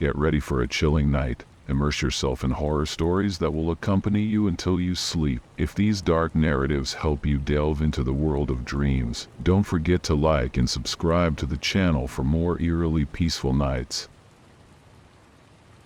Get ready for a chilling night. Immerse yourself in horror stories that will accompany you until you sleep. If these dark narratives help you delve into the world of dreams, don't forget to like and subscribe to the channel for more eerily peaceful nights.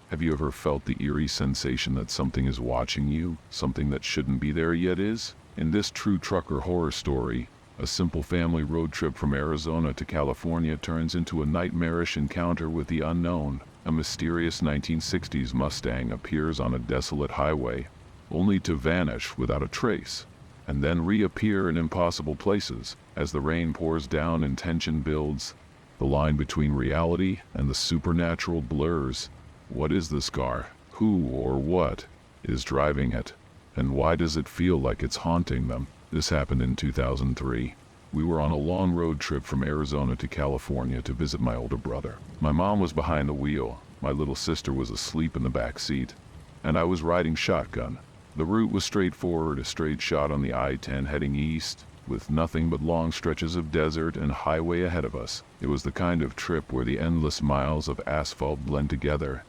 Have you ever felt the eerie sensation that something is watching you, something that shouldn't be there yet is? In this true trucker horror story, a simple family road trip from Arizona to California turns into a nightmarish encounter with the unknown. A mysterious 1960s Mustang appears on a desolate highway, only to vanish without a trace, and then reappear in impossible places. As the rain pours down and tension builds, the line between reality and the supernatural blurs. What is this car? Who or what is driving it? And why does it feel like it's haunting them? This happened in 2003. We were on a long road trip from Arizona to California to visit my older brother. My mom was behind the wheel, my little sister was asleep in the back seat, and I was riding shotgun. The route was straightforward, a straight shot on the I-10 heading east, with nothing but long stretches of desert and highway ahead of us. It was the kind of trip where the endless miles of asphalt blend together,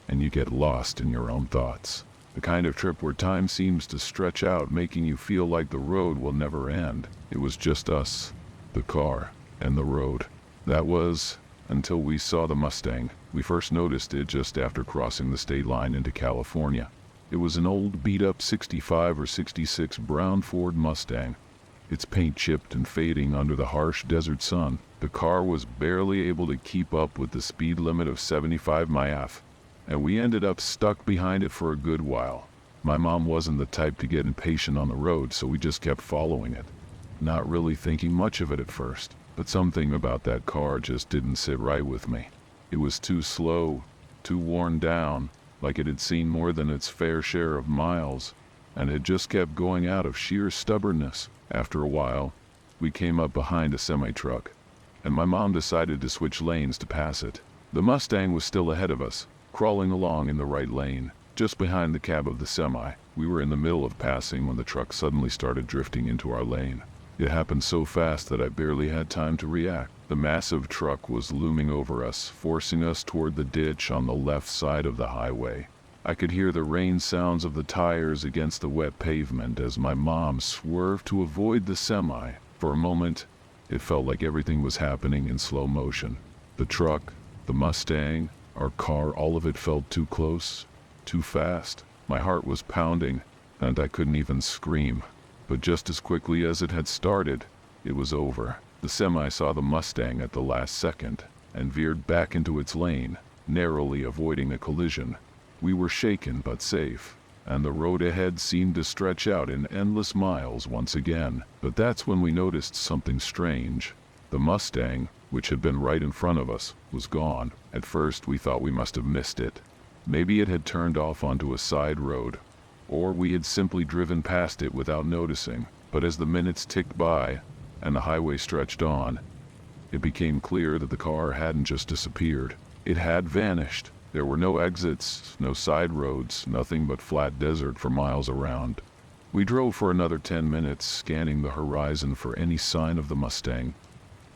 and you get lost in your own thoughts. The kind of trip where time seems to stretch out, making you feel like the road will never end. It was just us, the car, and the road. That was until we saw the Mustang. We first noticed it just after crossing the state line into California. It was an old beat-up 65 or 66 brown Ford Mustang, its paint chipped and fading under the harsh desert sun. The car was barely able to keep up with the speed limit of 75 mph. And we ended up stuck behind it for a good while. My mom wasn't the type to get impatient on the road, so we just kept following it, not really thinking much of it at first. But something about that car just didn't sit right with me. It was too slow, too worn down, like it had seen more than its fair share of miles, and it just kept going out of sheer stubbornness. After a while, we came up behind a semi-truck, and my mom decided to switch lanes to pass it. The Mustang was still ahead of us, crawling along in the right lane, just behind the cab of the semi. We were in the middle of passing when the truck suddenly started drifting into our lane. It happened so fast that I barely had time to react. The massive truck was looming over us, forcing us toward the ditch on the left side of the highway. I could hear the rain sounds of the tires against the wet pavement as my mom swerved to avoid the semi. For a moment, it felt like everything was happening in slow motion. The truck, the Mustang, our car, all of it felt too close, too fast. My heart was pounding, and I couldn't even scream. But just as quickly as it had started, it was over. The semi saw the Mustang at the last second, and veered back into its lane, narrowly avoiding a collision. We were shaken but safe, and the road ahead seemed to stretch out in endless miles once again. But that's when we noticed something strange. The Mustang, which had been right in front of us, was gone. At first we thought we must have missed it. Maybe it had turned off onto a side road, or we had simply driven past it without noticing. But as the minutes ticked by, and the highway stretched on, it became clear that the car hadn't just disappeared. It had vanished. There were no exits, no side roads, nothing but flat desert for miles around. We drove for another 10 minutes, scanning the horizon for any sign of the Mustang.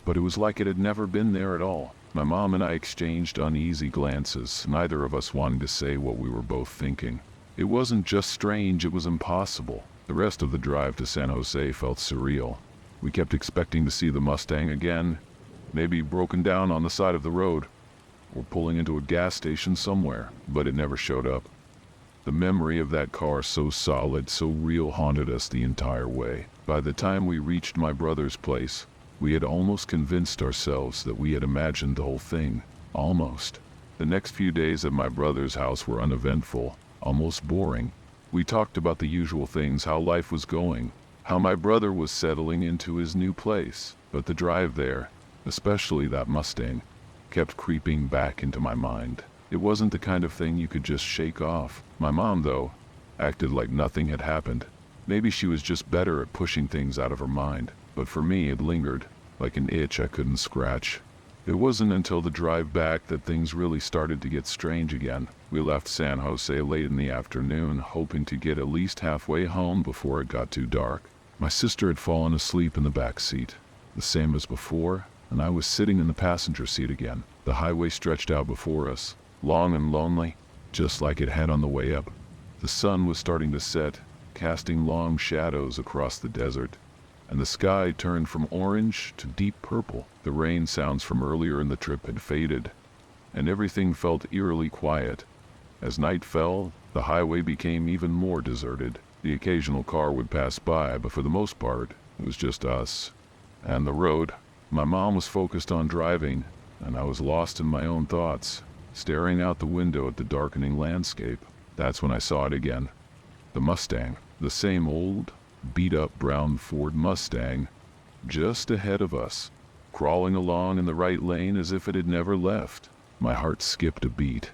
But it was like it had never been there at all. My mom and I exchanged uneasy glances, neither of us wanting to say what we were both thinking. It wasn't just strange, it was impossible. The rest of the drive to San Jose felt surreal. We kept expecting to see the Mustang again, maybe broken down on the side of the road, or pulling into a gas station somewhere, but it never showed up. The memory of that car, so solid, so real, haunted us the entire way. By the time we reached my brother's place, we had almost convinced ourselves that we had imagined the whole thing. Almost. The next few days at my brother's house were uneventful, almost boring. We talked about the usual things, how life was going, how my brother was settling into his new place. But the drive there, especially that Mustang, kept creeping back into my mind. It wasn't the kind of thing you could just shake off. My mom, though, acted like nothing had happened. Maybe she was just better at pushing things out of her mind. But for me, it lingered, like an itch I couldn't scratch. It wasn't until the drive back that things really started to get strange again. We left San Jose late in the afternoon, hoping to get at least halfway home before it got too dark. My sister had fallen asleep in the back seat, the same as before, and I was sitting in the passenger seat again. The highway stretched out before us, long and lonely, just like it had on the way up. The sun was starting to set, casting long shadows across the desert, and the sky turned from orange to deep purple. The rain sounds from earlier in the trip had faded, and everything felt eerily quiet. As night fell, the highway became even more deserted. The occasional car would pass by, but for the most part, it was just us and the road. My mom was focused on driving, and I was lost in my own thoughts, staring out the window at the darkening landscape. That's when I saw it again. The Mustang, the same old, beat-up brown Ford Mustang, just ahead of us, crawling along in the right lane as if it had never left. My heart skipped a beat,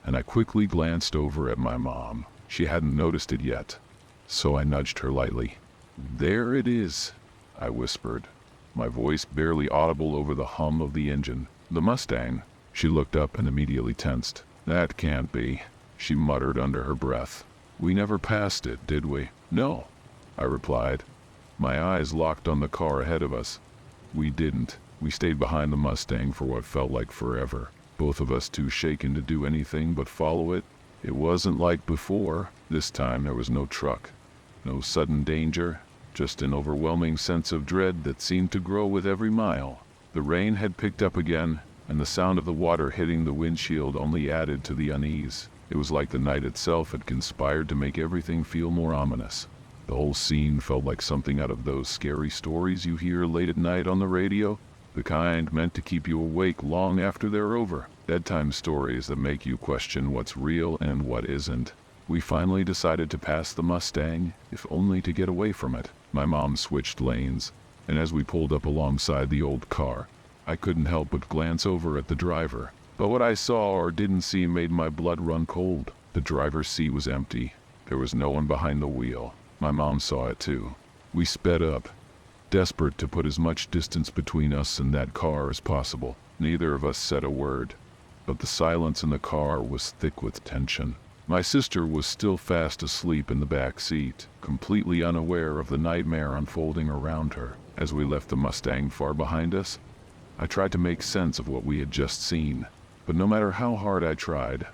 and I quickly glanced over at my mom. She hadn't noticed it yet, so I nudged her lightly. "There it is," I whispered, my voice barely audible over the hum of the engine. "The Mustang." She looked up and immediately tensed. "That can't be," she muttered under her breath. "We never passed it, did we?" "No," I replied. My eyes locked on the car ahead of us. We didn't. We stayed behind the Mustang for what felt like forever, both of us too shaken to do anything but follow it. It wasn't like before. This time there was no truck, no sudden danger, just an overwhelming sense of dread that seemed to grow with every mile. The rain had picked up again, and the sound of the water hitting the windshield only added to the unease. It was like the night itself had conspired to make everything feel more ominous. The whole scene felt like something out of those scary stories you hear late at night on the radio, the kind meant to keep you awake long after they're over. Bedtime stories that make you question what's real and what isn't. We finally decided to pass the Mustang, if only to get away from it. My mom switched lanes, and as we pulled up alongside the old car, I couldn't help but glance over at the driver. But what I saw or didn't see made my blood run cold. The driver's seat was empty. There was no one behind the wheel. My mom saw it too. We sped up, desperate to put as much distance between us and that car as possible. Neither of us said a word, but the silence in the car was thick with tension. My sister was still fast asleep in the back seat, completely unaware of the nightmare unfolding around her. As we left the Mustang far behind us, I tried to make sense of what we had just seen, but no matter how hard I tried,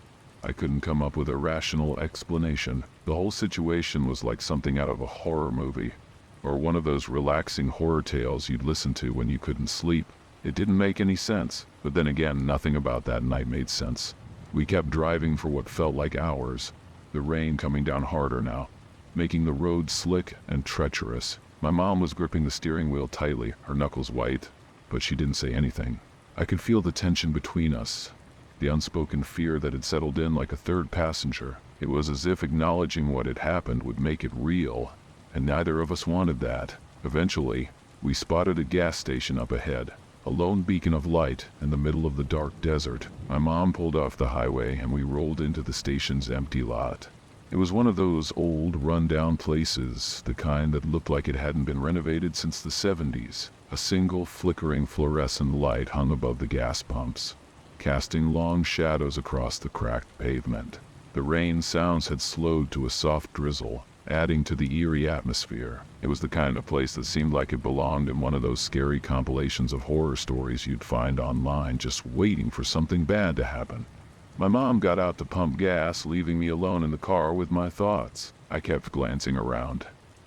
I couldn't come up with a rational explanation. The whole situation was like something out of a horror movie, or one of those relaxing horror tales you'd listen to when you couldn't sleep. It didn't make any sense, but then again, nothing about that night made sense. We kept driving for what felt like hours, the rain coming down harder now, making the road slick and treacherous. My mom was gripping the steering wheel tightly, her knuckles white, but she didn't say anything. I could feel the tension between us, the unspoken fear that had settled in like a third passenger. It was as if acknowledging what had happened would make it real, and neither of us wanted that. Eventually, we spotted a gas station up ahead, a lone beacon of light in the middle of the dark desert. My mom pulled off the highway and we rolled into the station's empty lot. It was one of those old, run-down places, the kind that looked like it hadn't been renovated since the 70s. A single flickering fluorescent light hung above the gas pumps, casting long shadows across the cracked pavement. The rain sounds had slowed to a soft drizzle, adding to the eerie atmosphere. It was the kind of place that seemed like it belonged in one of those scary compilations of horror stories you'd find online, just waiting for something bad to happen. My mom got out to pump gas, leaving me alone in the car with my thoughts. I kept glancing around,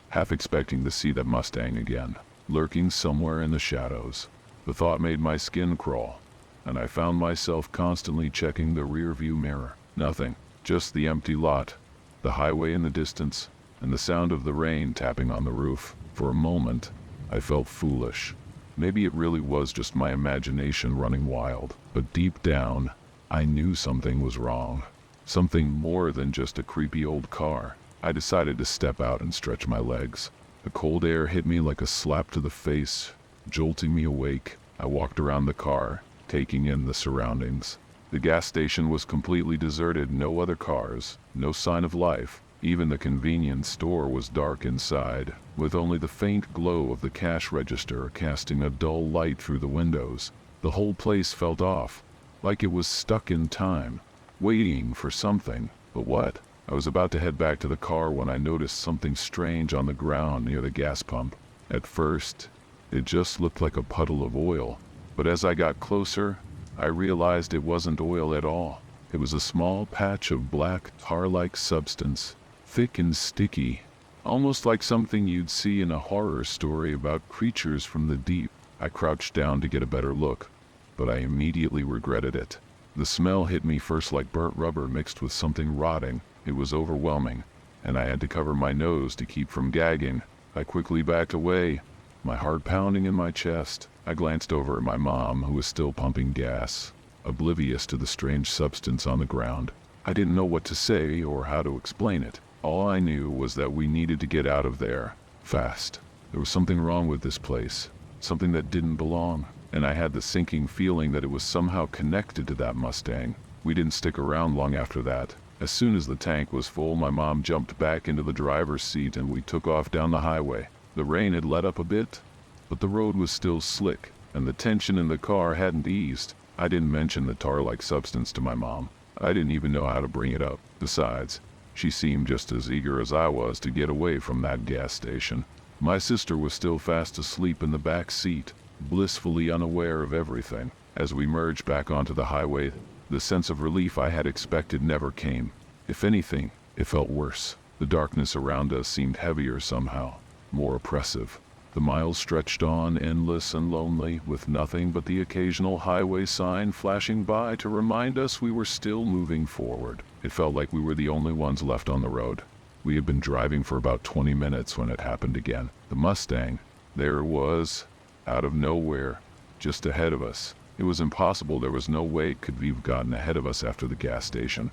half expecting to see that Mustang again, lurking somewhere in the shadows. The thought made my skin crawl, and I found myself constantly checking the rearview mirror. Nothing, just the empty lot, the highway in the distance, and the sound of the rain tapping on the roof. For a moment, I felt foolish. Maybe it really was just my imagination running wild. But deep down, I knew something was wrong. Something more than just a creepy old car. I decided to step out and stretch my legs. The cold air hit me like a slap to the face, jolting me awake. I walked around the car, taking in the surroundings. The gas station was completely deserted, no other cars, no sign of life. Even the convenience store was dark inside, with only the faint glow of the cash register casting a dull light through the windows. The whole place felt off, like it was stuck in time, waiting for something. But what? I was about to head back to the car when I noticed something strange on the ground near the gas pump. At first, it just looked like a puddle of oil, but as I got closer, I realized it wasn't oil at all. It was a small patch of black, tar-like substance, thick and sticky, almost like something you'd see in a horror story about creatures from the deep. I crouched down to get a better look, but I immediately regretted it. The smell hit me first like burnt rubber mixed with something rotting. It was overwhelming, and I had to cover my nose to keep from gagging. I quickly backed away, my heart pounding in my chest. I glanced over at my mom, who was still pumping gas, oblivious to the strange substance on the ground. I didn't know what to say or how to explain it. All I knew was that we needed to get out of there, fast. There was something wrong with this place, something that didn't belong, and I had the sinking feeling that it was somehow connected to that Mustang. We didn't stick around long after that. As soon as the tank was full, my mom jumped back into the driver's seat and we took off down the highway. The rain had let up a bit, but the road was still slick, and the tension in the car hadn't eased. I didn't mention the tar-like substance to my mom. I didn't even know how to bring it up. Besides, she seemed just as eager as I was to get away from that gas station. My sister was still fast asleep in the back seat, blissfully unaware of everything. As we merged back onto the highway, the sense of relief I had expected never came. If anything, it felt worse. The darkness around us seemed heavier somehow, more oppressive. The miles stretched on, endless and lonely, with nothing but the occasional highway sign flashing by to remind us we were still moving forward. It felt like we were the only ones left on the road. We had been driving for about 20 minutes when it happened again. The Mustang, there it was, out of nowhere, just ahead of us. It was impossible. There was no way it could have gotten ahead of us after the gas station.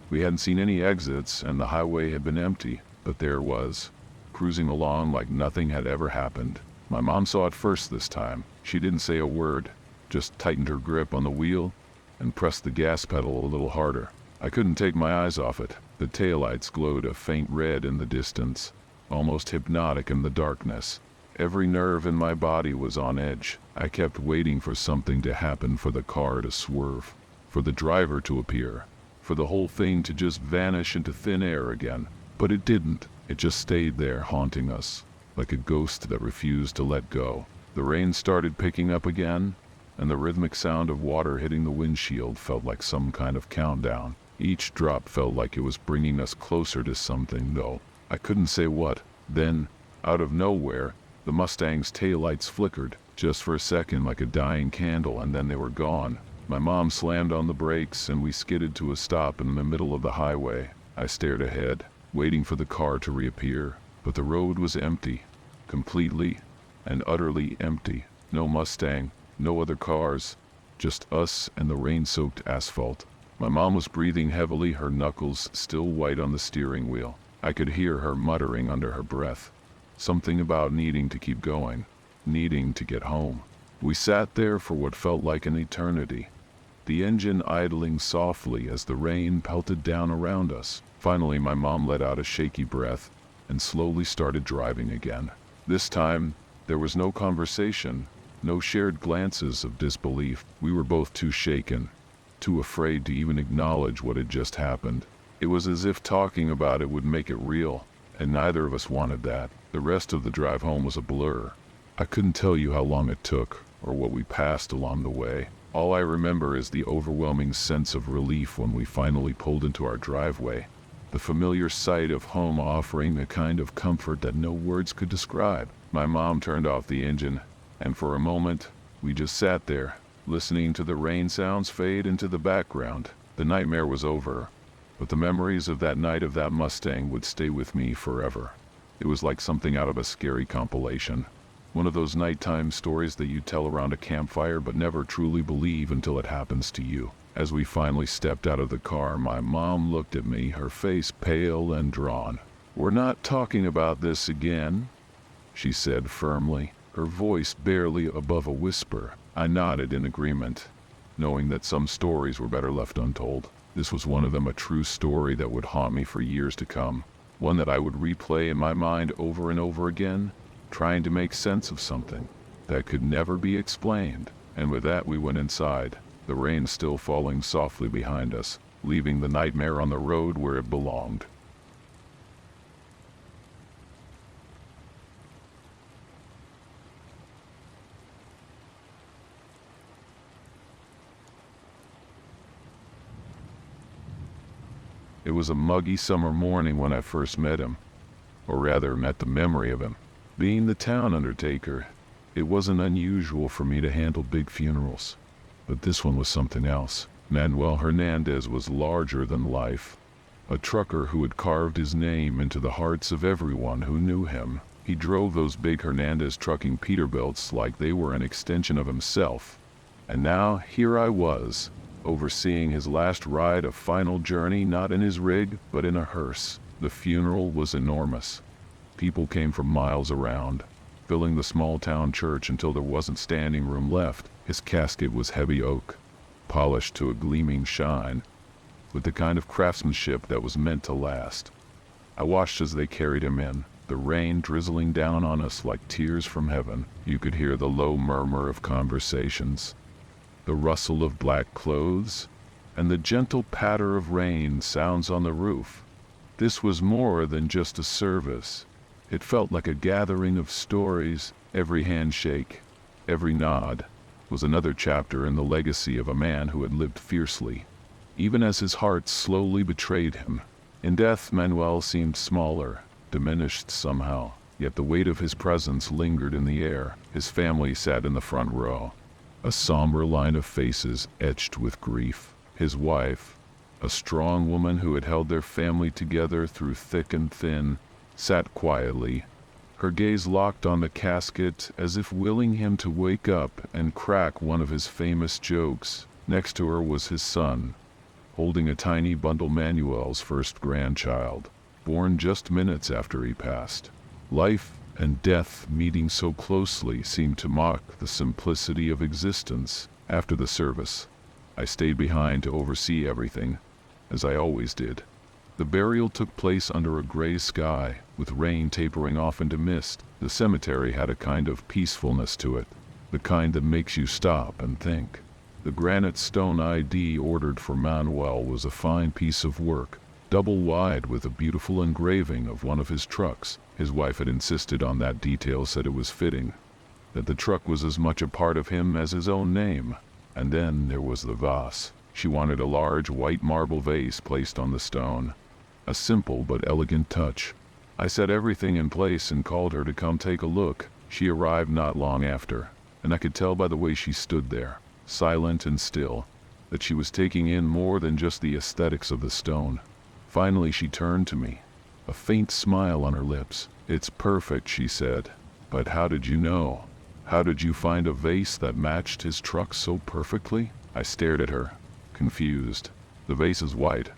We hadn't seen any exits, and the highway had been empty, but there it was, cruising along like nothing had ever happened. My mom saw it first this time. She didn't say a word, just tightened her grip on the wheel and pressed the gas pedal a little harder. I couldn't take my eyes off it. The taillights glowed a faint red in the distance, almost hypnotic in the darkness. Every nerve in my body was on edge. I kept waiting for something to happen, for the car to swerve, for the driver to appear, for the whole thing to just vanish into thin air again. But it didn't. It just stayed there, haunting us, like a ghost that refused to let go. The rain started picking up again, and the rhythmic sound of water hitting the windshield felt like some kind of countdown. Each drop felt like it was bringing us closer to something, though I couldn't say what. Then, out of nowhere, the Mustang's taillights flickered, just for a second like a dying candle, and then they were gone. My mom slammed on the brakes and we skidded to a stop in the middle of the highway. I stared ahead, waiting for the car to reappear, but the road was empty, completely and utterly empty. No Mustang, no other cars, just us and the rain-soaked asphalt. My mom was breathing heavily, her knuckles still white on the steering wheel. I could hear her muttering under her breath, something about needing to keep going, needing to get home. We sat there for what felt like an eternity, the engine idling softly as the rain pelted down around us. Finally, my mom let out a shaky breath and slowly started driving again. This time, there was no conversation, no shared glances of disbelief. We were both too shaken, too afraid to even acknowledge what had just happened. It was as if talking about it would make it real, and neither of us wanted that. The rest of the drive home was a blur. I couldn't tell you how long it took, or what we passed along the way. All I remember is the overwhelming sense of relief when we finally pulled into our driveway. The familiar sight of home offering a kind of comfort that no words could describe. My mom turned off the engine, and for a moment, we just sat there, listening to the rain sounds fade into the background. The nightmare was over, but the memories of that night of that Mustang would stay with me forever. It was like something out of a scary compilation. One of those nighttime stories that you tell around a campfire but never truly believe until it happens to you. As we finally stepped out of the car, my mom looked at me, her face pale and drawn. "We're not talking about this again," she said firmly, her voice barely above a whisper. I nodded in agreement, knowing that some stories were better left untold. This was one of them, a true story that would haunt me for years to come, one that I would replay in my mind over and over again, trying to make sense of something that could never be explained. And with that, we went inside, the rain still falling softly behind us, leaving the nightmare on the road where it belonged. It was a muggy summer morning when I first met him, or rather met the memory of him. Being the town undertaker, it wasn't unusual for me to handle big funerals. But this one was something else. Manuel Hernandez was larger than life. A trucker who had carved his name into the hearts of everyone who knew him. He drove those big Hernandez trucking Peterbilts like they were an extension of himself. And now here I was, overseeing his last ride, a final journey, not in his rig, but in a hearse. The funeral was enormous. People came from miles around, filling the small town church until there wasn't standing room left. His casket was heavy oak, polished to a gleaming shine, with the kind of craftsmanship that was meant to last. I watched as they carried him in, the rain drizzling down on us like tears from heaven. You could hear the low murmur of conversations, the rustle of black clothes, and the gentle patter of rain sounds on the roof. This was more than just a service. It felt like a gathering of stories. Every handshake, every nod, was another chapter in the legacy of a man who had lived fiercely, even as his heart slowly betrayed him. In death, Manuel seemed smaller, diminished somehow, yet the weight of his presence lingered in the air. His family sat in the front row, a somber line of faces etched with grief. His wife, a strong woman who had held their family together through thick and thin, sat quietly, her gaze locked on the casket as if willing him to wake up and crack one of his famous jokes. Next to her was his son, holding a tiny bundle, Manuel's first grandchild, born just minutes after he passed. Life and death meeting so closely seemed to mock the simplicity of existence. After the service, I stayed behind to oversee everything, as I always did. The burial took place under a gray sky, with rain tapering off into mist. The cemetery had a kind of peacefulness to it, the kind that makes you stop and think. The granite stone ID ordered for Manuel was a fine piece of work, double wide with a beautiful engraving of one of his trucks. His wife had insisted on that detail, said it was fitting, that the truck was as much a part of him as his own name. And then there was the vase. She wanted a large white marble vase placed on the stone. A simple but elegant touch. I set everything in place and called her to come take a look. She arrived not long after, and I could tell by the way she stood there, silent and still, that she was taking in more than just the aesthetics of the stone. Finally she turned to me, a faint smile on her lips. "It's perfect," she said. "But how did you know? How did you find a vase that matched his truck so perfectly?" I stared at her, confused. "The vase is white,"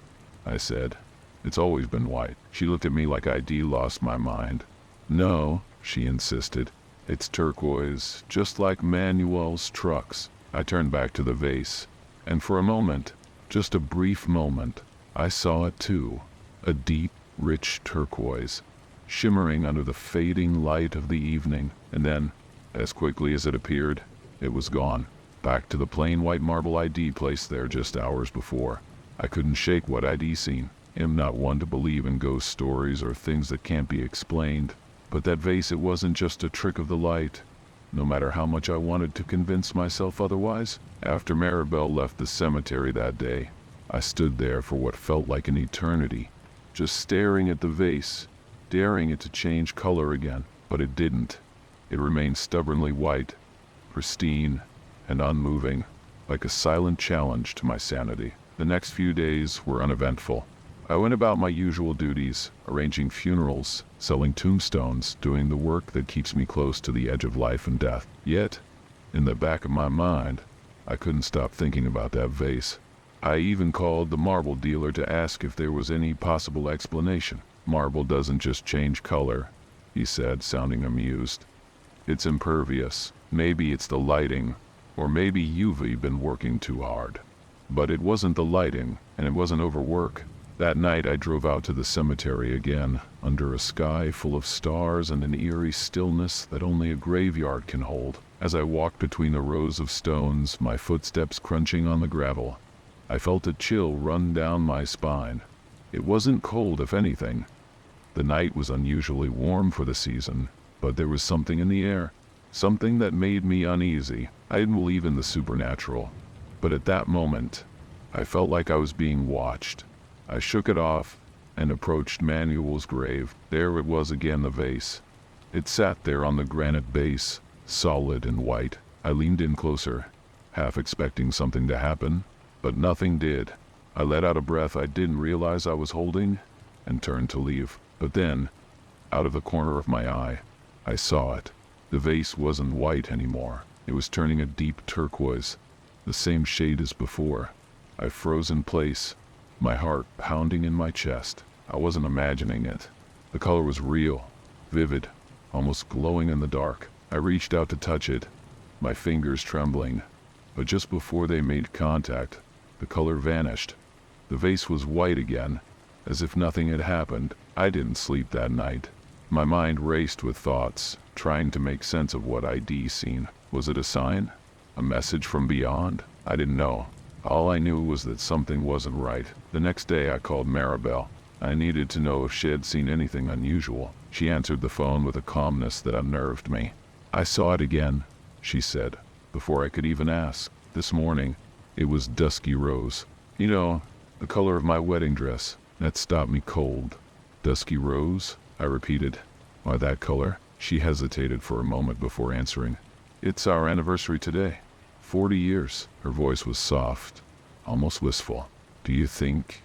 I said. "It's always been white." She looked at me like I'd lost my mind. "No," she insisted. "It's turquoise, just like Manuel's trucks." I turned back to the vase, and for a moment, just a brief moment, I saw it too. A deep, rich turquoise, shimmering under the fading light of the evening. And then, as quickly as it appeared, it was gone, back to the plain white marble ID placed there just hours before. I couldn't shake what I'd seen. I'm not one to believe in ghost stories or things that can't be explained, but that vase, it wasn't just a trick of the light, no matter how much I wanted to convince myself otherwise. After Maribel left the cemetery that day, I stood there for what felt like an eternity, just staring at the vase, daring it to change color again, but it didn't. It remained stubbornly white, pristine, and unmoving, like a silent challenge to my sanity. The next few days were uneventful. I went about my usual duties, arranging funerals, selling tombstones, doing the work that keeps me close to the edge of life and death. Yet, in the back of my mind, I couldn't stop thinking about that vase. I even called the marble dealer to ask if there was any possible explanation. "Marble doesn't just change color," he said, sounding amused. "It's impervious. Maybe it's the lighting, or maybe you've been working too hard." But it wasn't the lighting, and it wasn't overwork. That night I drove out to the cemetery again, under a sky full of stars and an eerie stillness that only a graveyard can hold. As I walked between the rows of stones, my footsteps crunching on the gravel, I felt a chill run down my spine. It wasn't cold, if anything. The night was unusually warm for the season, but there was something in the air, something that made me uneasy. I didn't believe in the supernatural, but at that moment, I felt like I was being watched. I shook it off and approached Manuel's grave. There it was again, the vase. It sat there on the granite base, solid and white. I leaned in closer, half expecting something to happen, but nothing did. I let out a breath I didn't realize I was holding and turned to leave. But then, out of the corner of my eye, I saw it. The vase wasn't white anymore. It was turning a deep turquoise, the same shade as before. I froze in place, my heart pounding in my chest. I wasn't imagining it. The color was real, vivid, almost glowing in the dark. I reached out to touch it, my fingers trembling, but just before they made contact, the color vanished. The vase was white again, as if nothing had happened. I didn't sleep that night. My mind raced with thoughts, trying to make sense of what I'd seen. Was it a sign? A message from beyond? I didn't know. All I knew was that something wasn't right. The next day I called Maribel. I needed to know if she had seen anything unusual. She answered the phone with a calmness that unnerved me. "I saw it again," she said, before I could even ask. "This morning. It was dusky rose. You know, the color of my wedding dress." That stopped me cold. "Dusky rose?" I repeated. "Why that color?" She hesitated for a moment before answering. "It's our anniversary today. 40 years. Her voice was soft, almost wistful. Do you think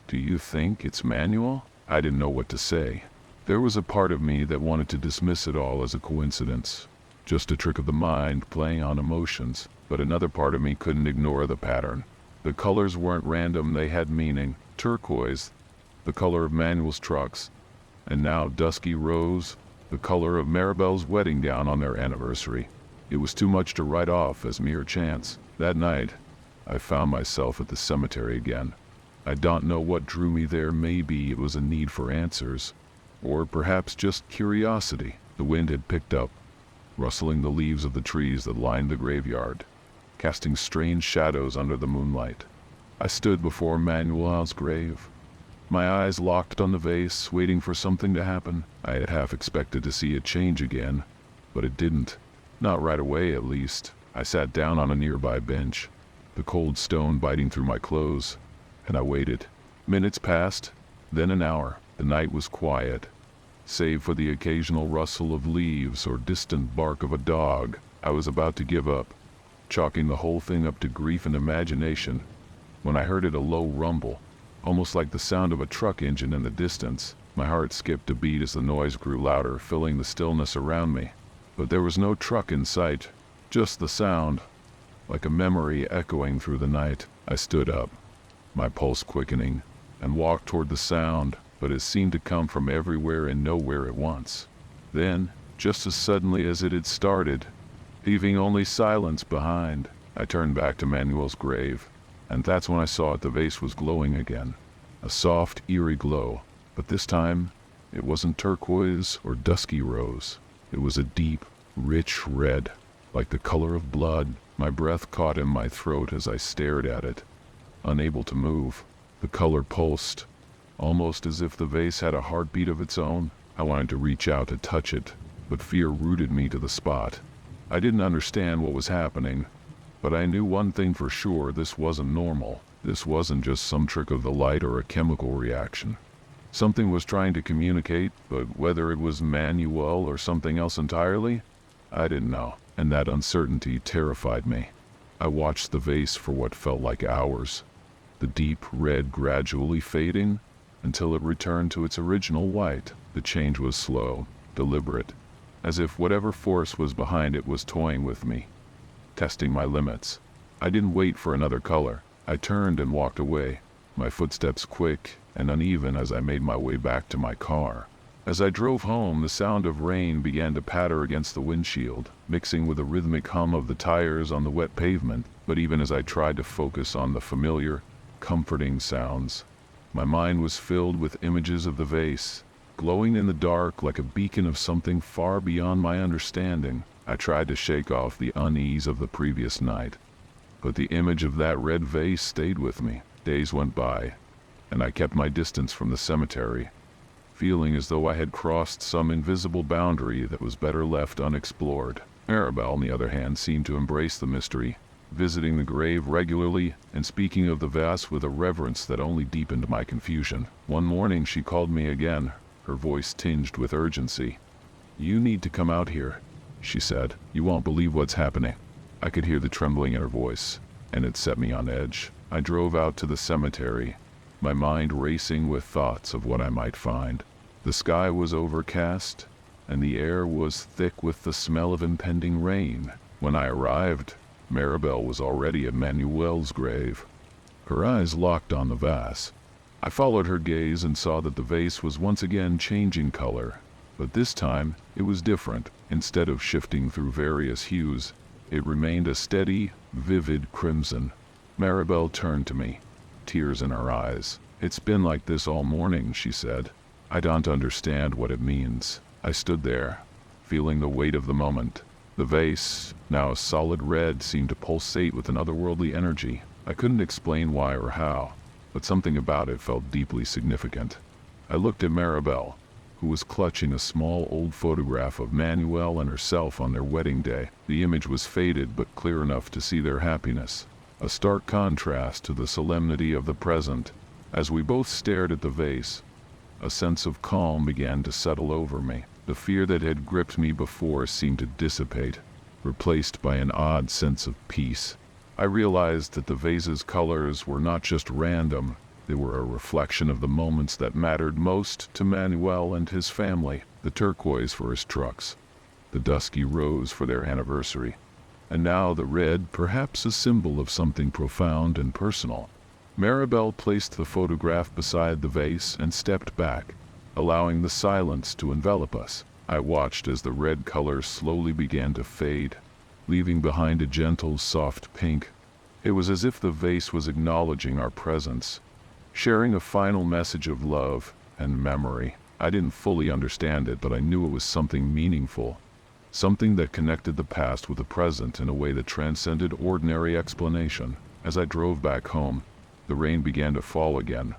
it's Manuel?" I didn't know what to say. There was a part of me that wanted to dismiss it all as a coincidence, just a trick of the mind playing on emotions, but another part of me couldn't ignore the pattern. The colors weren't random, they had meaning. Turquoise, the color of Manuel's trucks, and now dusky rose, the color of Maribel's wedding gown on their anniversary. It was too much to write off as mere chance. That night, I found myself at the cemetery again. I don't know what drew me there. Maybe it was a need for answers, or perhaps just curiosity. The wind had picked up, rustling the leaves of the trees that lined the graveyard, casting strange shadows under the moonlight. I stood before Manuel's grave, my eyes locked on the vase, waiting for something to happen. I had half expected to see it change again, but it didn't. Not right away, at least. I sat down on a nearby bench, the cold stone biting through my clothes, and I waited. Minutes passed, then an hour. The night was quiet, save for the occasional rustle of leaves or distant bark of a dog. I was about to give up, chalking the whole thing up to grief and imagination, when I heard a low rumble, almost like the sound of a truck engine in the distance. My heart skipped a beat as the noise grew louder, filling the stillness around me. But there was no truck in sight, just the sound, like a memory echoing through the night. I stood up, my pulse quickening, and walked toward the sound, but it seemed to come from everywhere and nowhere at once. Then, just as suddenly as it had started, leaving only silence behind, I turned back to Manuel's grave, and that's when I saw it. The vase was glowing again, a soft, eerie glow, but this time it wasn't turquoise or dusky rose. It was a deep, rich red, like the color of blood. My breath caught in my throat as I stared at it, unable to move. The color pulsed, almost as if the vase had a heartbeat of its own. I wanted to reach out to touch it, but fear rooted me to the spot. I didn't understand what was happening, but I knew one thing for sure: this wasn't normal. This wasn't just some trick of the light or a chemical reaction. Something was trying to communicate, but whether it was Manuel or something else entirely, I didn't know, and that uncertainty terrified me. I watched the vase for what felt like hours, the deep red gradually fading until it returned to its original white. The change was slow, deliberate, as if whatever force was behind it was toying with me, testing my limits. I didn't wait for another color. I turned and walked away, my footsteps quick and uneven as I made my way back to my car. As I drove home, the sound of rain began to patter against the windshield, mixing with the rhythmic hum of the tires on the wet pavement. But even as I tried to focus on the familiar, comforting sounds, my mind was filled with images of the vase, glowing in the dark like a beacon of something far beyond my understanding. I tried to shake off the unease of the previous night, but the image of that red vase stayed with me. Days went by, and I kept my distance from the cemetery, feeling as though I had crossed some invisible boundary that was better left unexplored. Maribel, on the other hand, seemed to embrace the mystery, visiting the grave regularly and speaking of the vase with a reverence that only deepened my confusion. One morning she called me again, her voice tinged with urgency. "You need to come out here," she said. "You won't believe what's happening." I could hear the trembling in her voice, and it set me on edge. I drove out to the cemetery, my mind racing with thoughts of what I might find. The sky was overcast, and the air was thick with the smell of impending rain. When I arrived, Maribel was already at Manuel's grave. Her eyes locked on the vase. I followed her gaze and saw that the vase was once again changing color, but this time it was different. Instead of shifting through various hues, it remained a steady, vivid crimson. Maribel turned to me, tears in her eyes. "It's been like this all morning," she said. "I don't understand what it means." I stood there, feeling the weight of the moment. The vase, now a solid red, seemed to pulsate with an otherworldly energy. I couldn't explain why or how, but something about it felt deeply significant. I looked at Maribel, who was clutching a small old photograph of Manuel and herself on their wedding day. The image was faded but clear enough to see their happiness, a stark contrast to the solemnity of the present. As we both stared at the vase, a sense of calm began to settle over me. The fear that had gripped me before seemed to dissipate, replaced by an odd sense of peace. I realized that the vase's colors were not just random, they were a reflection of the moments that mattered most to Manuel and his family. The turquoise for his trucks, the dusky rose for their anniversary, and now the red, perhaps a symbol of something profound and personal. Maribel placed the photograph beside the vase and stepped back, allowing the silence to envelop us. I watched as the red color slowly began to fade, leaving behind a gentle, soft pink. It was as if the vase was acknowledging our presence, sharing a final message of love and memory. I didn't fully understand it, but I knew it was something meaningful, something that connected the past with the present in a way that transcended ordinary explanation. As I drove back home, the rain began to fall again,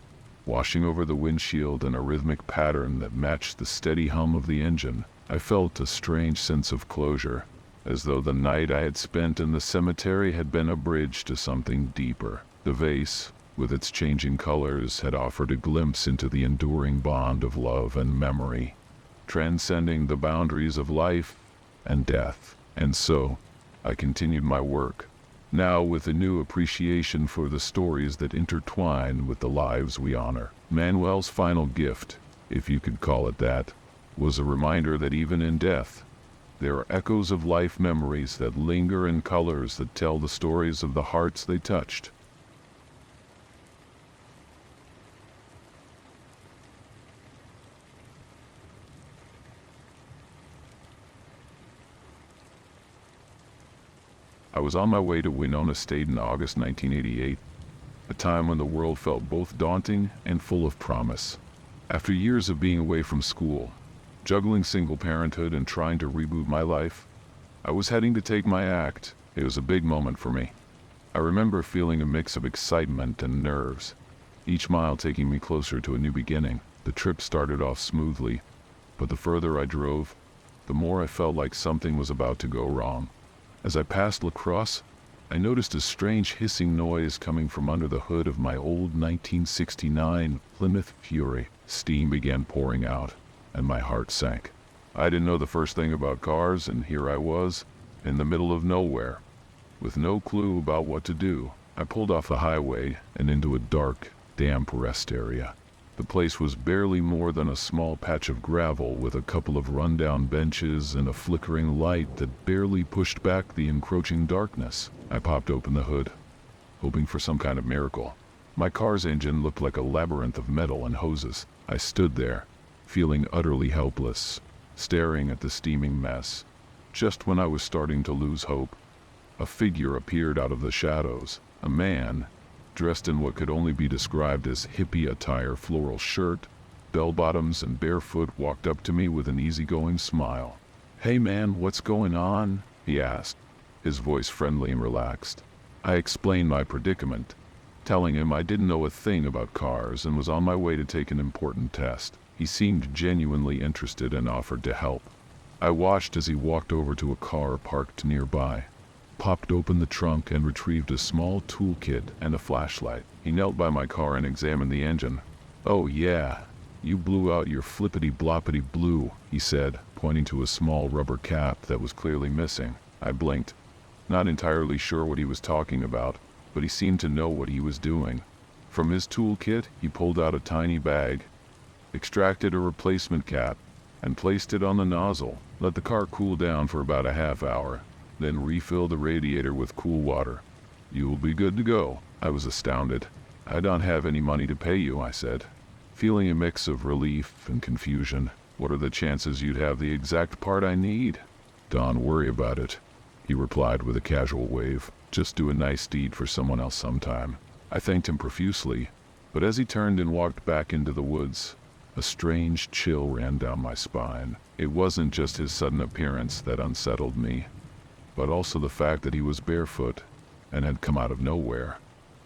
washing over the windshield in a rhythmic pattern that matched the steady hum of the engine. I felt a strange sense of closure, as though the night I had spent in the cemetery had been a bridge to something deeper. The vase, with its changing colors, had offered a glimpse into the enduring bond of love and memory, transcending the boundaries of life and death. And so, I continued my work, now with a new appreciation for the stories that intertwine with the lives we honor. Manuel's final gift, if you could call it that, was a reminder that even in death, there are echoes of life memories that linger in colors that tell the stories of the hearts they touched. I was on my way to Winona State in August 1988, a time when the world felt both daunting and full of promise. After years of being away from school, juggling single parenthood and trying to reboot my life, I was heading to take my act. It was a big moment for me. I remember feeling a mix of excitement and nerves, each mile taking me closer to a new beginning. The trip started off smoothly, but the further I drove, the more I felt like something was about to go wrong. As I passed La Crosse, I noticed a strange hissing noise coming from under the hood of my old 1969 Plymouth Fury. Steam began pouring out, and my heart sank. I didn't know the first thing about cars, and here I was, in the middle of nowhere, with no clue about what to do. I pulled off the highway and into a dark, damp rest area. The place was barely more than a small patch of gravel with a couple of rundown benches and a flickering light that barely pushed back the encroaching darkness. I popped open the hood, hoping for some kind of miracle. My car's engine looked like a labyrinth of metal and hoses. I stood there, feeling utterly helpless, staring at the steaming mess. Just when I was starting to lose hope, a figure appeared out of the shadows. A man, dressed in what could only be described as hippie attire, floral shirt, bell-bottoms, and barefoot, walked up to me with an easygoing smile. "Hey man, what's going on?" he asked, his voice friendly and relaxed. I explained my predicament, telling him I didn't know a thing about cars and was on my way to take an important test. He seemed genuinely interested and offered to help. I watched as he walked over to a car parked nearby, popped open the trunk and retrieved a small toolkit and a flashlight. He knelt by my car and examined the engine. "Oh yeah, you blew out your flippity-bloppity blue," he said, pointing to a small rubber cap that was clearly missing. I blinked, not entirely sure what he was talking about, but he seemed to know what he was doing. From his toolkit, he pulled out a tiny bag, extracted a replacement cap, and placed it on the nozzle. Let the car cool down for about a half hour, then refill the radiator with cool water. "You will be good to go." I was astounded. "I don't have any money to pay you," I said, feeling a mix of relief and confusion. "What are the chances you'd have the exact part I need?" "Don't worry about it," he replied with a casual wave. "Just do a nice deed for someone else sometime." I thanked him profusely, but as he turned and walked back into the woods, a strange chill ran down my spine. It wasn't just his sudden appearance that unsettled me, but also the fact that he was barefoot and had come out of nowhere.